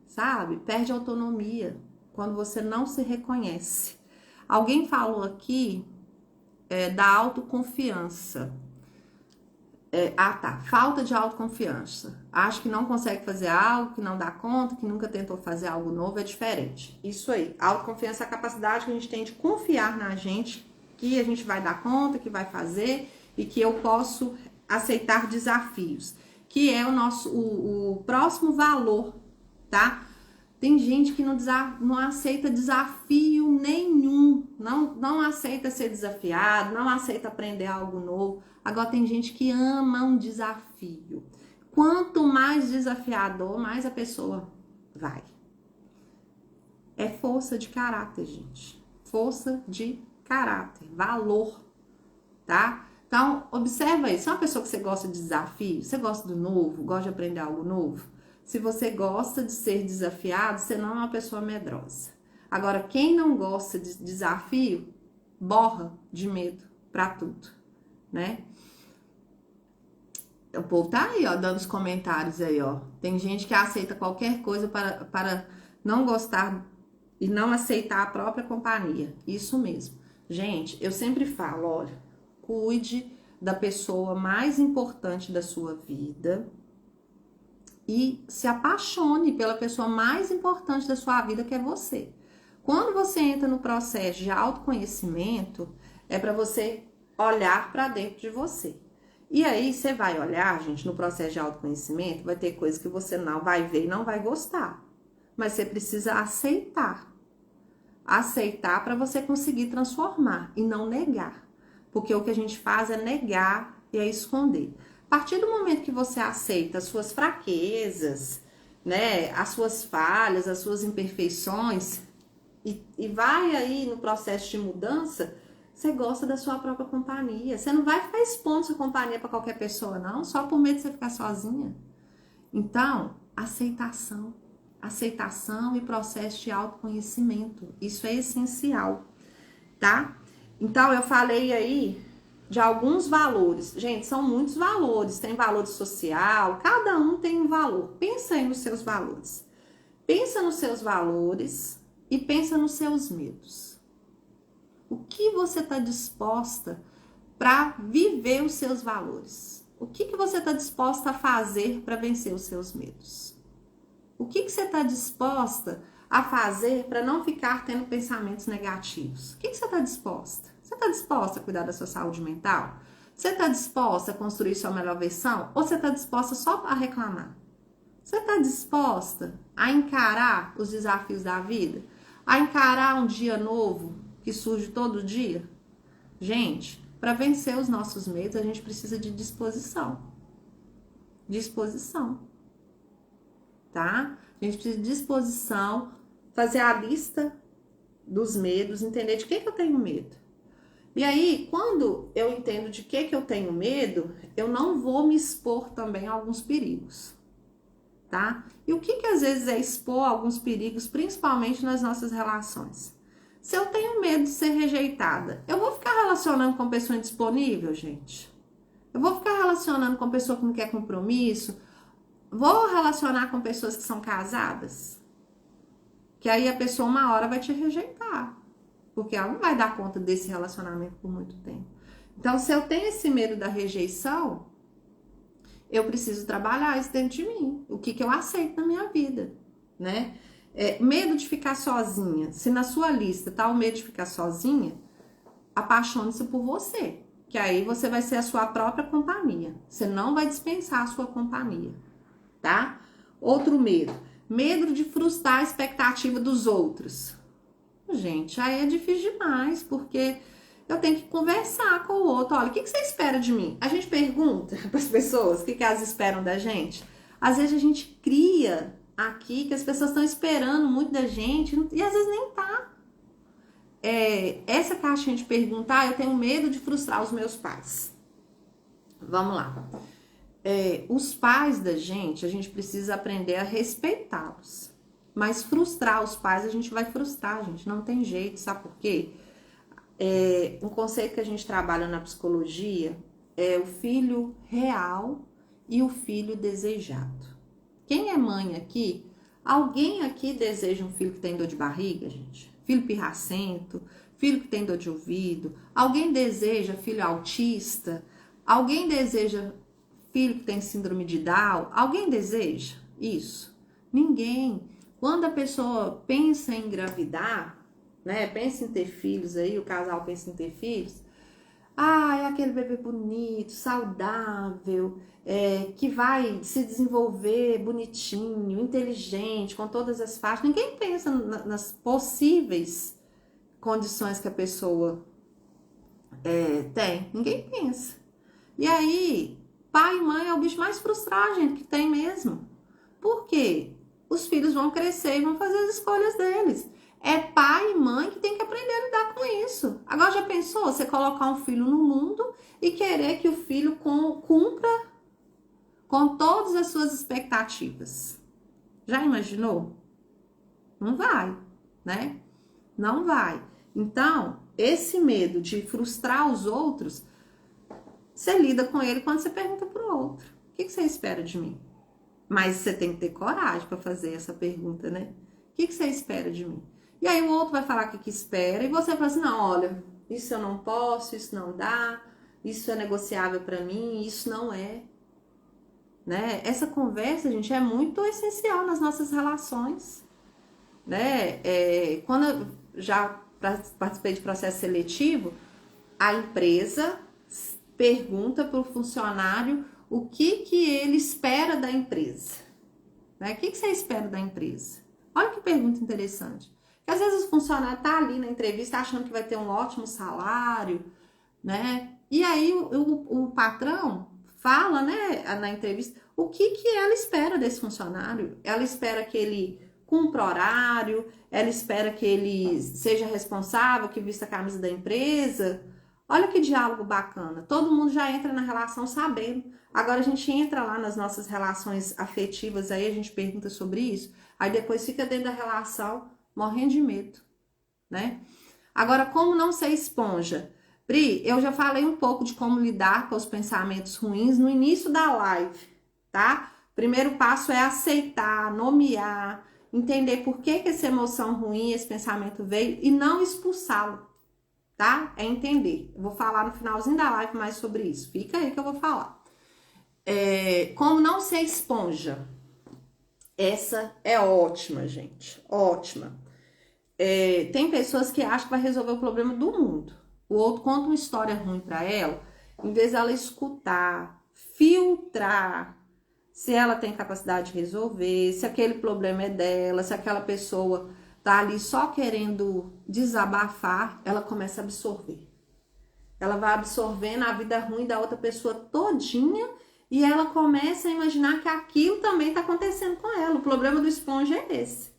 sabe? Perde autonomia quando você não se reconhece. Alguém falou aqui da autoconfiança. Falta de autoconfiança. Acho que não consegue fazer algo, que não dá conta, que nunca tentou fazer algo novo, é diferente. Isso aí, autoconfiança é a capacidade que a gente tem de confiar na gente, que a gente vai dar conta, que vai fazer e que eu posso aceitar desafios, que é o próximo valor, tá? Tem gente que não aceita desafio nenhum, não aceita ser desafiado, não aceita aprender algo novo. Agora tem gente que ama um desafio. Quanto mais desafiador, mais a pessoa vai. É força de caráter, gente. Força de caráter, valor, tá? Então, observa aí. Se é uma pessoa que você gosta de desafio, você gosta do novo, gosta de aprender algo novo, se você gosta de ser desafiado, você não é uma pessoa medrosa. Agora, quem não gosta de desafio, borra de medo pra tudo, né? O povo tá aí, ó, dando os comentários aí, ó. Tem gente que aceita qualquer coisa para não gostar e não aceitar a própria companhia. Isso mesmo. Gente, eu sempre falo, olha, cuide da pessoa mais importante da sua vida e se apaixone pela pessoa mais importante da sua vida, que é você. Quando você entra no processo de autoconhecimento, é para você olhar para dentro de você. E aí você vai olhar, gente, no processo de autoconhecimento, vai ter coisas que você não vai ver e não vai gostar. Mas você precisa aceitar. Aceitar para você conseguir transformar e não negar. Porque o que a gente faz é negar e é esconder. A partir do momento que você aceita as suas fraquezas, né, as suas falhas, as suas imperfeições, e vai aí no processo de mudança, você gosta da sua própria companhia. Você não vai ficar expondo sua companhia para qualquer pessoa, não, só por medo de você ficar sozinha. Então, aceitação. Aceitação e processo de autoconhecimento. Isso é essencial, tá? Então, eu falei aí de alguns valores. Gente, são muitos valores. Tem valor social, cada um tem um valor. Pensa aí nos seus valores. Pensa nos seus valores e pensa nos seus medos. O que você está disposta para viver os seus valores? O que você está disposta a fazer para vencer os seus medos? O que você está disposta a fazer para não ficar tendo pensamentos negativos? O que você está disposta? Você está disposta a cuidar da sua saúde mental? Você está disposta a construir sua melhor versão? Ou você está disposta só a reclamar? Você está disposta a encarar os desafios da vida? A encarar um dia novo que surge todo dia? Gente, para vencer os nossos medos, a gente precisa de disposição. Disposição. Tá? A gente precisa de disposição, fazer a lista dos medos, entender de que eu tenho medo. E aí, quando eu entendo de que eu tenho medo, eu não vou me expor também a alguns perigos, tá? E o que às vezes é expor a alguns perigos, principalmente nas nossas relações? Se eu tenho medo de ser rejeitada, eu vou ficar relacionando com pessoa indisponível, gente? Eu vou ficar relacionando com pessoa que não quer compromisso? Vou relacionar com pessoas que são casadas? Que aí a pessoa uma hora vai te rejeitar. Porque ela não vai dar conta desse relacionamento por muito tempo. Então, se eu tenho esse medo da rejeição, eu preciso trabalhar isso dentro de mim. O que eu aceito na minha vida, né? Medo de ficar sozinha. Se na sua lista tá o medo de ficar sozinha, apaixone-se por você. Que aí você vai ser a sua própria companhia. Você não vai dispensar a sua companhia, tá? Outro medo. Medo de frustrar a expectativa dos outros. Gente, aí é difícil demais, porque eu tenho que conversar com o outro. Olha, o que você espera de mim? A gente pergunta para as pessoas o que elas esperam da gente. Às vezes a gente cria aqui que as pessoas estão esperando muito da gente e às vezes nem tá. Essa caixinha de perguntar, eu tenho medo de frustrar os meus pais. Vamos lá. Os pais da gente, a gente precisa aprender a respeitá-los. Mas frustrar os pais, a gente vai frustrar, gente. Não tem jeito, sabe por quê? Um conceito que a gente trabalha na psicologia é o filho real e o filho desejado. Quem é mãe aqui? Alguém aqui deseja um filho que tem dor de barriga, gente? Filho pirracento, filho que tem dor de ouvido? Alguém deseja filho autista? Alguém deseja filho que tem síndrome de Down? Alguém deseja isso? Ninguém. Quando a pessoa pensa em engravidar, né, pensa em ter filhos aí, o casal pensa em ter filhos, é aquele bebê bonito, saudável, que vai se desenvolver bonitinho, inteligente, com todas as faixas. Ninguém pensa nas possíveis condições que a pessoa tem. Ninguém pensa. E aí, pai e mãe é o bicho mais frustrado, gente, que tem mesmo. Por quê? Os filhos vão crescer e vão fazer as escolhas deles. É pai e mãe que tem que aprender a lidar com isso. Agora, já pensou você colocar um filho no mundo e querer que o filho cumpra com todas as suas expectativas? Já imaginou? Não vai, né? Não vai. Então, esse medo de frustrar os outros, você lida com ele quando você pergunta para o outro: o que você espera de mim? Mas você tem que ter coragem para fazer essa pergunta, né? O que você espera de mim? E aí o outro vai falar o que espera e você fala assim: não, olha, isso eu não posso, isso não dá, isso é negociável para mim, isso não é. Né? Essa conversa, gente, é muito essencial nas nossas relações. Né? Quando eu já participei de processo seletivo, a empresa pergunta para o funcionário o que ele espera da empresa. Né? O que você espera da empresa? Olha que pergunta interessante. Porque às vezes o funcionário está ali na entrevista achando que vai ter um ótimo salário, né? E aí o patrão fala, né, na entrevista, o que ela espera desse funcionário. Ela espera que ele cumpra horário, ela espera que ele seja responsável, que vista a camisa da empresa. Olha que diálogo bacana. Todo mundo já entra na relação sabendo. Agora a gente entra lá nas nossas relações afetivas, aí a gente pergunta sobre isso, aí depois fica dentro da relação morrendo de medo, né? Agora, como não ser esponja? Pri, eu já falei um pouco de como lidar com os pensamentos ruins no início da live, tá? Primeiro passo é aceitar, nomear, entender por que essa emoção ruim, esse pensamento veio e não expulsá-lo, tá? É entender. Eu vou falar no finalzinho da live mais sobre isso. Fica aí que eu vou falar. Como não ser esponja? Essa é ótima, gente. Ótima. Tem pessoas que acham que vai resolver o problema do mundo. O outro conta uma história ruim para ela, em vez dela escutar, filtrar se ela tem capacidade de resolver, se aquele problema é dela, se aquela pessoa tá ali só querendo desabafar, ela começa a absorver. Ela vai absorvendo a vida ruim da outra pessoa todinha e ela começa a imaginar que aquilo também tá acontecendo com ela. O problema do esponja é esse.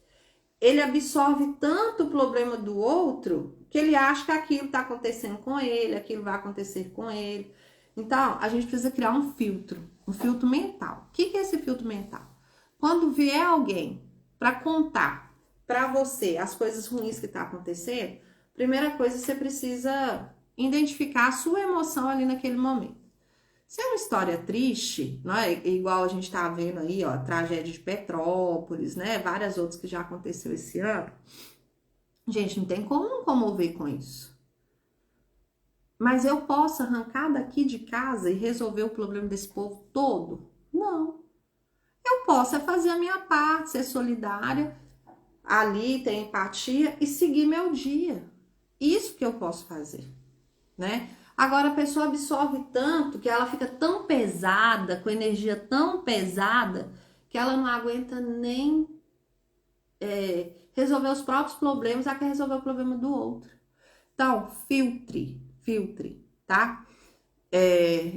Ele absorve tanto o problema do outro que ele acha que aquilo está acontecendo com ele, aquilo vai acontecer com ele. Então, a gente precisa criar um filtro mental. O que é esse filtro mental? Quando vier alguém para contar para você as coisas ruins que está acontecendo, primeira coisa, você precisa identificar a sua emoção ali naquele momento. Se é uma história triste, né, igual a gente tá vendo aí, ó, a tragédia de Petrópolis, né, várias outras que já aconteceu esse ano, gente, não tem como não comover com isso. Mas eu posso arrancar daqui de casa e resolver o problema desse povo todo? Não. Eu posso fazer a minha parte, ser solidária, ali ter empatia e seguir meu dia. Isso que eu posso fazer, né? Agora a pessoa absorve tanto que ela fica tão pesada, com energia tão pesada, que ela não aguenta nem resolver os próprios problemas, ela quer resolver o problema do outro. Então, filtre, tá?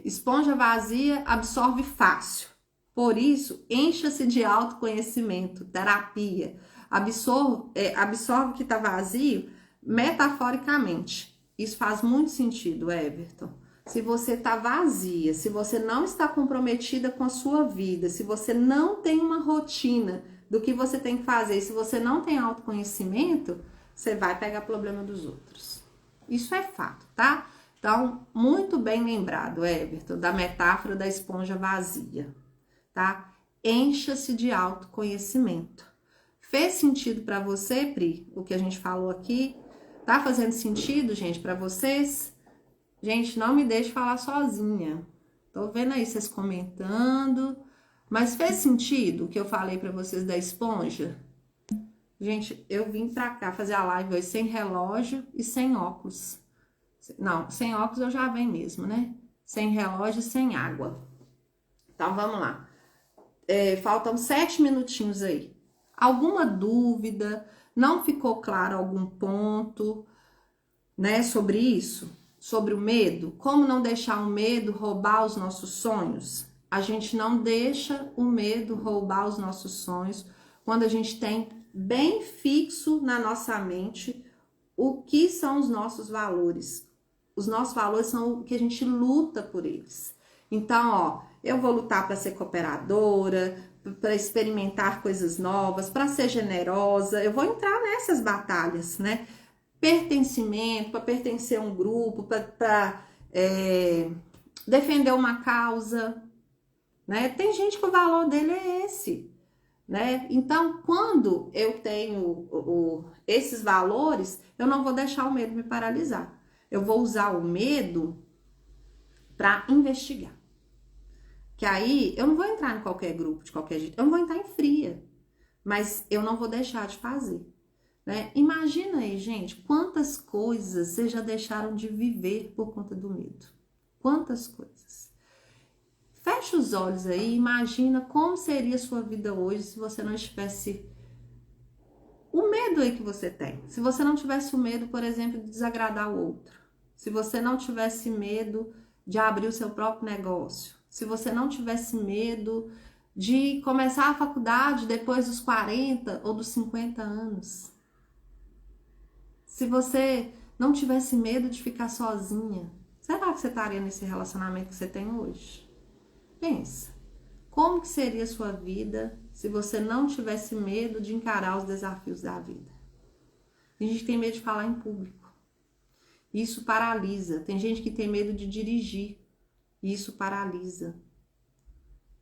Esponja vazia absorve fácil. Por isso, encha-se de autoconhecimento, terapia. Absorve o que está vazio metaforicamente. Isso faz muito sentido, Everton. Se você está vazia, se você não está comprometida com a sua vida, se você não tem uma rotina do que você tem que fazer, se você não tem autoconhecimento, você vai pegar problema dos outros. Isso é fato, tá? Então, muito bem lembrado, Everton, da metáfora da esponja vazia, tá? Encha-se de autoconhecimento. Fez sentido para você, Pri, o que a gente falou aqui? Tá fazendo sentido, gente, para vocês? Gente, não me deixe falar sozinha. Tô vendo aí vocês comentando. Mas fez sentido o que eu falei para vocês da esponja? Gente, eu vim pra cá fazer a live hoje sem relógio e sem óculos. Não, sem óculos eu já venho mesmo, né? Sem relógio e sem água. Então, vamos lá. Faltam 7 minutinhos aí. Alguma dúvida? Não ficou claro algum ponto, né, sobre isso? Sobre o medo? Como não deixar o medo roubar os nossos sonhos? A gente não deixa o medo roubar os nossos sonhos quando a gente tem bem fixo na nossa mente o que são os nossos valores. Os nossos valores são o que a gente luta por eles. Então, ó, eu vou lutar para ser cooperadora, para experimentar coisas novas, para ser generosa. Eu vou entrar nessas batalhas, né? Pertencimento, para pertencer a um grupo, para defender uma causa, né? Tem gente que o valor dele é esse, né? Então, quando eu tenho esses valores, eu não vou deixar o medo me paralisar. Eu vou usar o medo para investigar. Que aí eu não vou entrar em qualquer grupo, de qualquer jeito, eu não vou entrar em fria, mas eu não vou deixar de fazer, né? Imagina aí, gente, quantas coisas vocês já deixaram de viver por conta do medo. Quantas coisas. Fecha os olhos aí, imagina como seria a sua vida hoje se você não tivesse o medo aí que você tem. Se você não tivesse o medo, por exemplo, de desagradar o outro. Se você não tivesse medo de abrir o seu próprio negócio. se você não tivesse medo de começar a faculdade depois dos 40 ou dos 50 anos? Se você não tivesse medo de ficar sozinha, será que você estaria nesse relacionamento que você tem hoje? Pensa, como que seria a sua vida se você não tivesse medo de encarar os desafios da vida? A gente tem medo de falar em público. Isso paralisa. Tem gente que tem medo de dirigir. Isso paralisa,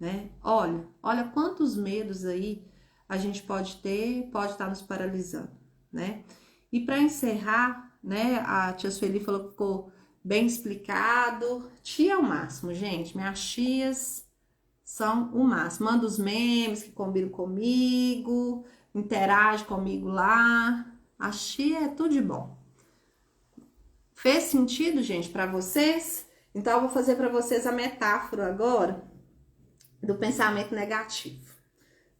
né? Olha quantos medos aí a gente pode ter, pode estar nos paralisando, né? E para encerrar, né, a tia Sueli falou que ficou bem explicado. Tia é o máximo, gente. Minhas tias são o máximo. Manda os memes que combinam comigo, interage comigo lá. A tia é tudo de bom. Fez sentido, gente, para vocês? Então, eu vou fazer para vocês a metáfora agora do pensamento negativo,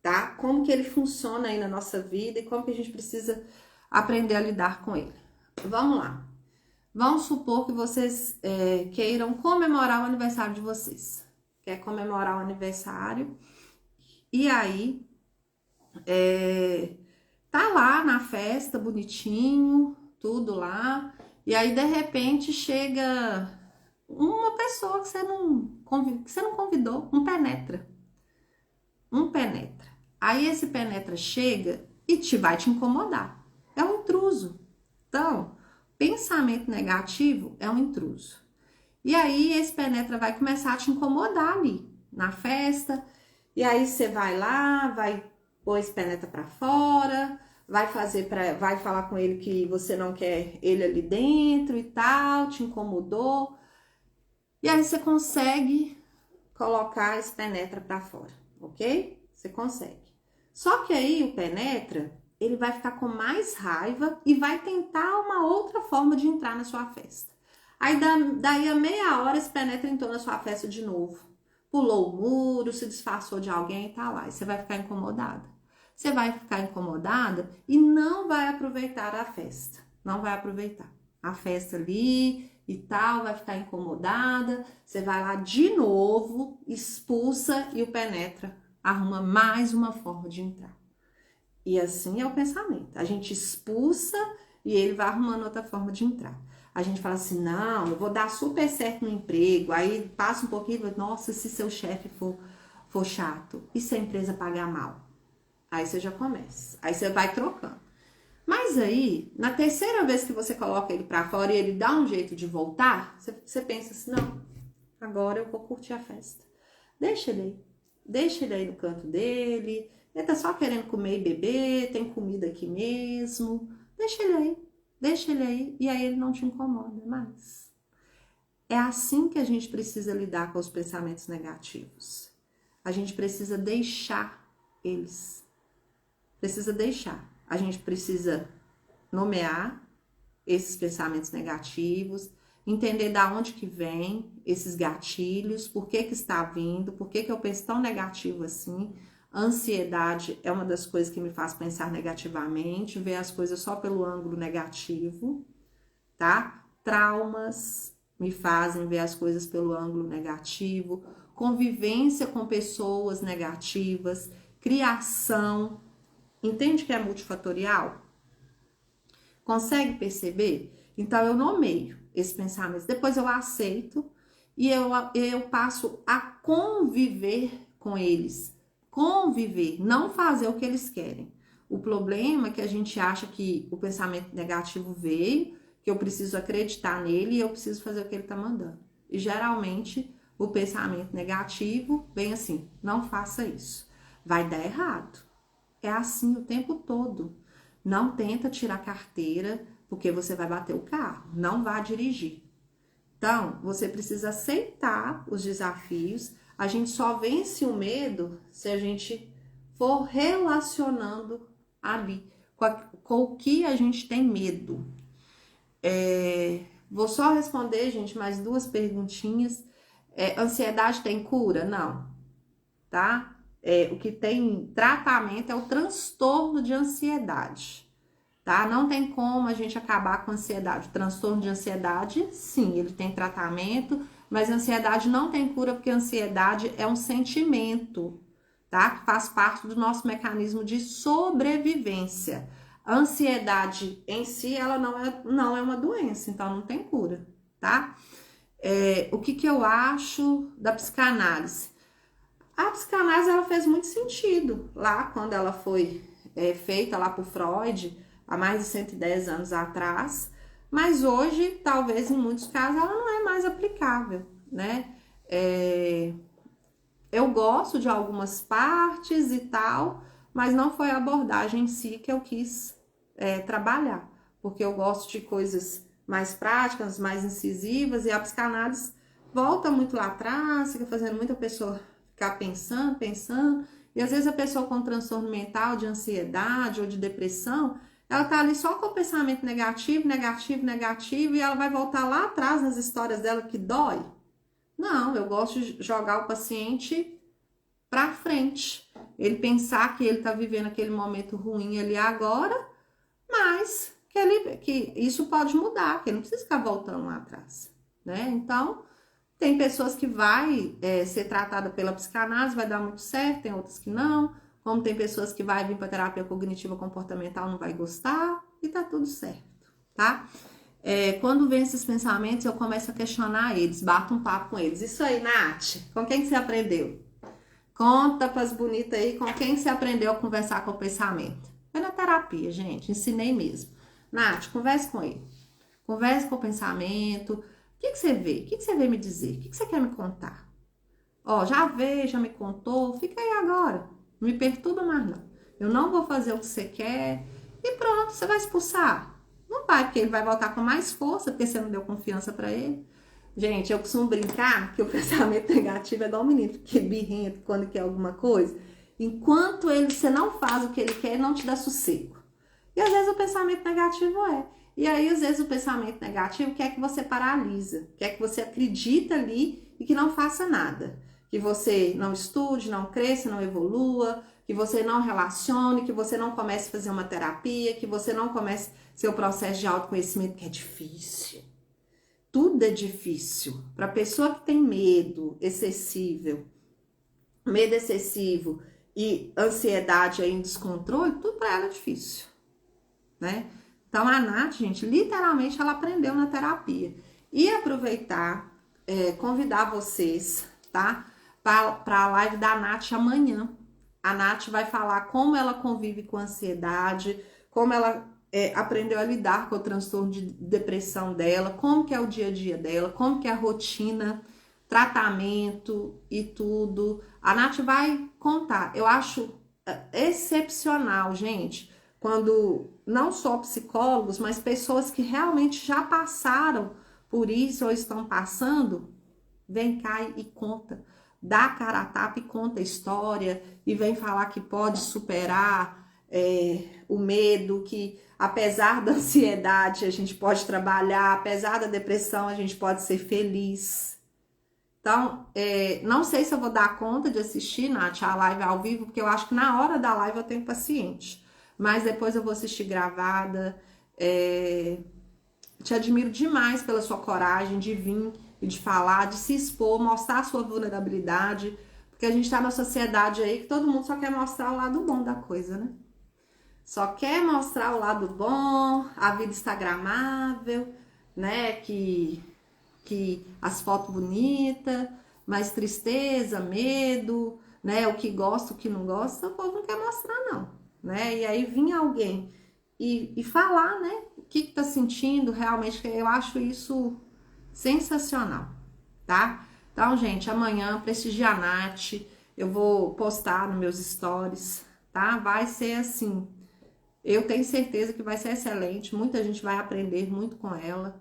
tá? Como que ele funciona aí na nossa vida e como que a gente precisa aprender a lidar com ele. Vamos lá. Vamos supor que vocês queiram comemorar o aniversário de vocês. Quer comemorar o aniversário e aí tá lá na festa, bonitinho, tudo lá. E aí, de repente, chega uma pessoa que você não convidou, um penetra. Um penetra. Aí esse penetra chega e vai te incomodar. É um intruso. Então, pensamento negativo é um intruso. E aí esse penetra vai começar a te incomodar ali na festa. E aí você vai lá, vai pôr esse penetra pra fora, vai falar com ele que você não quer ele ali dentro e tal, te incomodou. E aí você consegue colocar esse penetra pra fora, ok? Você consegue. Só que aí o penetra, ele vai ficar com mais raiva e vai tentar uma outra forma de entrar na sua festa. Aí daí a meia hora esse penetra entrou na sua festa de novo. Pulou o muro, se disfarçou de alguém e tá lá. E você vai ficar incomodada. Você vai ficar incomodada e não vai aproveitar a festa. Não vai aproveitar a festa ali e tal, vai ficar incomodada. Você vai lá de novo, expulsa e o penetra arruma mais uma forma de entrar. E assim é o pensamento. A gente expulsa e ele vai arrumando outra forma de entrar. A gente fala assim, não, eu vou dar super certo no emprego. Aí passa um pouquinho, nossa, se seu chefe for chato. E se a empresa pagar mal? Aí você já começa. Aí você vai trocando. Mas aí, na terceira vez que você coloca ele pra fora e ele dá um jeito de voltar, você pensa assim, não, agora eu vou curtir a festa. Deixa ele aí no canto dele. Ele tá só querendo comer e beber, tem comida aqui mesmo. Deixa ele aí, e aí ele não te incomoda mais. É assim que a gente precisa lidar com os pensamentos negativos. A gente precisa deixar eles. Precisa deixar. A gente precisa nomear esses pensamentos negativos, entender da onde que vem esses gatilhos, por que que está vindo, por que que eu penso tão negativo assim. A ansiedade é uma das coisas que me faz pensar negativamente, ver as coisas só pelo ângulo negativo, tá? Traumas me fazem ver as coisas pelo ângulo negativo, convivência com pessoas negativas, criação. Entende que é multifatorial? Consegue perceber? Então, eu nomeio esses pensamentos, depois eu aceito e eu passo a conviver com eles. Conviver, não fazer o que eles querem. O problema é que a gente acha que o pensamento negativo veio, que eu preciso acreditar nele e eu preciso fazer o que ele tá mandando. E geralmente o pensamento negativo vem assim, não faça isso, vai dar errado. É assim o tempo todo. Não tenta tirar carteira porque você vai bater o carro, não vá dirigir. Então, você precisa aceitar os desafios. A gente só vence o medo se a gente for relacionando ali com o que a gente tem medo. Vou só responder, gente, mais duas perguntinhas. Ansiedade tem cura? Não, tá? O que tem tratamento é o transtorno de ansiedade, tá? Não tem como a gente acabar com a ansiedade. O transtorno de ansiedade, sim, ele tem tratamento. mas a ansiedade não tem cura, porque a ansiedade é um sentimento, tá? Que faz parte do nosso mecanismo de sobrevivência. A ansiedade em si, ela não é uma doença, então não tem cura, tá? O que eu acho da psicanálise? A psicanálise, ela fez muito sentido lá quando ela foi feita lá por Freud, há mais de 110 anos atrás, mas hoje, talvez em muitos casos, ela não é mais aplicável, né? Eu gosto de algumas partes e tal, mas não foi a abordagem em si que eu quis trabalhar, porque eu gosto de coisas mais práticas, mais incisivas, e a psicanálise volta muito lá atrás, fica fazendo muita pessoa ficar pensando, e às vezes a pessoa com transtorno mental, de ansiedade ou de depressão, ela tá ali só com o pensamento negativo, e ela vai voltar lá atrás nas histórias dela que dói. Não, eu gosto de jogar o paciente para frente. Ele pensar que ele está vivendo aquele momento ruim ali agora, mas que isso pode mudar, que ele não precisa ficar voltando lá atrás, né? Então, tem pessoas que vai ser tratada pela psicanálise, vai dar muito certo, tem outras que não. Como tem pessoas que vai vir para terapia cognitiva comportamental, não vai gostar, e tá tudo certo, tá? Quando vem esses pensamentos, eu começo a questionar eles, bato um papo com eles. Isso aí, Nath, com quem que você aprendeu? Conta pras bonitas aí com quem você aprendeu a conversar com o pensamento. Foi na terapia, gente, ensinei mesmo. Nath, converse com ele. Converse com o pensamento. O que você vê? O que você veio me dizer? O que você quer me contar? Ó, já veio, já me contou, fica aí agora. Não me perturba mais não. Eu não vou fazer o que você quer e pronto, você vai expulsar. Não vai, porque ele vai voltar com mais força, porque você não deu confiança pra ele. Gente, eu costumo brincar que o pensamento negativo é igual o menino, que birrento quando quer alguma coisa. Enquanto você não faz o que ele quer, ele não te dá sossego. E às vezes o pensamento negativo E aí, às vezes, o pensamento negativo quer que você paralisa, quer que você acredite ali e que não faça nada. Que você não estude, não cresça, não evolua, que você não relacione, que você não comece a fazer uma terapia, que você não comece seu processo de autoconhecimento, que é difícil. Tudo é difícil. Para a pessoa que tem medo excessivo e ansiedade aí em descontrole, tudo para ela é difícil, né? Então, a Nath, gente, literalmente ela aprendeu na terapia. E aproveitar, convidar vocês, tá? Para a live da Nath amanhã. A Nath vai falar como ela convive com ansiedade, como ela aprendeu a lidar com o transtorno de depressão dela, como que é o dia a dia dela, como que é a rotina, tratamento e tudo. A Nath vai contar. Eu acho excepcional, gente, quando não só psicólogos, mas pessoas que realmente já passaram por isso ou estão passando, vem cá e conta. Dá a cara a tapa e conta a história e vem falar que pode superar o medo, que apesar da ansiedade a gente pode trabalhar, apesar da depressão a gente pode ser feliz. Então, não sei se eu vou dar conta de assistir, Nath, a live ao vivo, porque eu acho que na hora da live eu tenho paciente. Mas depois eu vou assistir gravada. Te admiro demais pela sua coragem de vir e de falar, de se expor, mostrar a sua vulnerabilidade. Porque a gente tá na sociedade aí que todo mundo só quer mostrar o lado bom da coisa, né? Só quer mostrar o lado bom, a vida instagramável, né? Que as fotos bonitas, mas tristeza, medo, né? O que gosta, o que não gosta, o povo não quer mostrar, não, né? E aí vinha alguém e falar, né? O que tá sentindo realmente, eu acho isso sensacional, tá? Então, gente, amanhã, prestigia a Nath, eu vou postar nos meus stories, tá? Vai ser assim, eu tenho certeza que vai ser excelente, muita gente vai aprender muito com ela,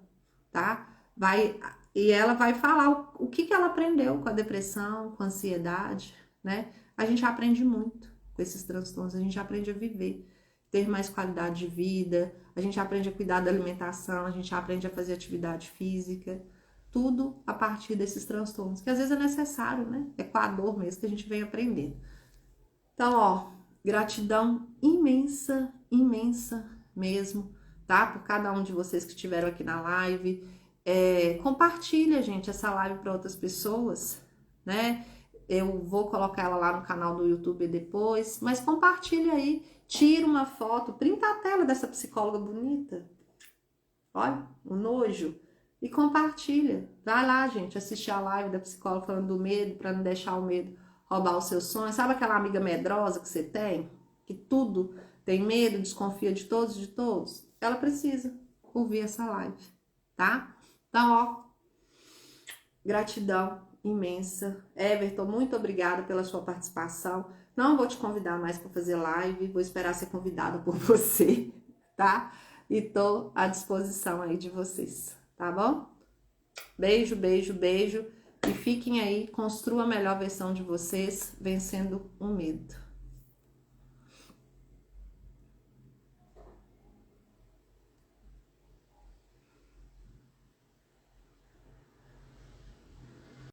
tá? E ela vai falar o que ela aprendeu com a depressão, com a ansiedade, né? A gente aprende muito com esses transtornos, a gente aprende a viver, ter mais qualidade de vida, a gente aprende a cuidar da alimentação, a gente aprende a fazer atividade física, tudo a partir desses transtornos, que às vezes é necessário, né? É com a dor mesmo que a gente vem aprendendo. Então, ó, gratidão imensa, imensa mesmo, tá? Por cada um de vocês que estiveram aqui na live. Compartilha, gente, essa live para outras pessoas, né? Eu vou colocar ela lá no canal do YouTube depois, mas compartilha aí, tira uma foto, printa a tela dessa psicóloga bonita, olha, o nojo, e compartilha. Vai lá, gente, assistir a live da psicóloga falando do medo, para não deixar o medo roubar os seus sonhos. Sabe aquela amiga medrosa que você tem? Que tudo tem medo, desconfia de todos, de todos? Ela precisa ouvir essa live, tá? Então, ó, gratidão imensa. Everton, muito obrigada pela sua participação. Não vou te convidar mais para fazer live, vou esperar ser convidada por você, tá? E tô à disposição aí de vocês, tá bom? Beijo, beijo, beijo. E fiquem aí, construam a melhor versão de vocês, vencendo o medo.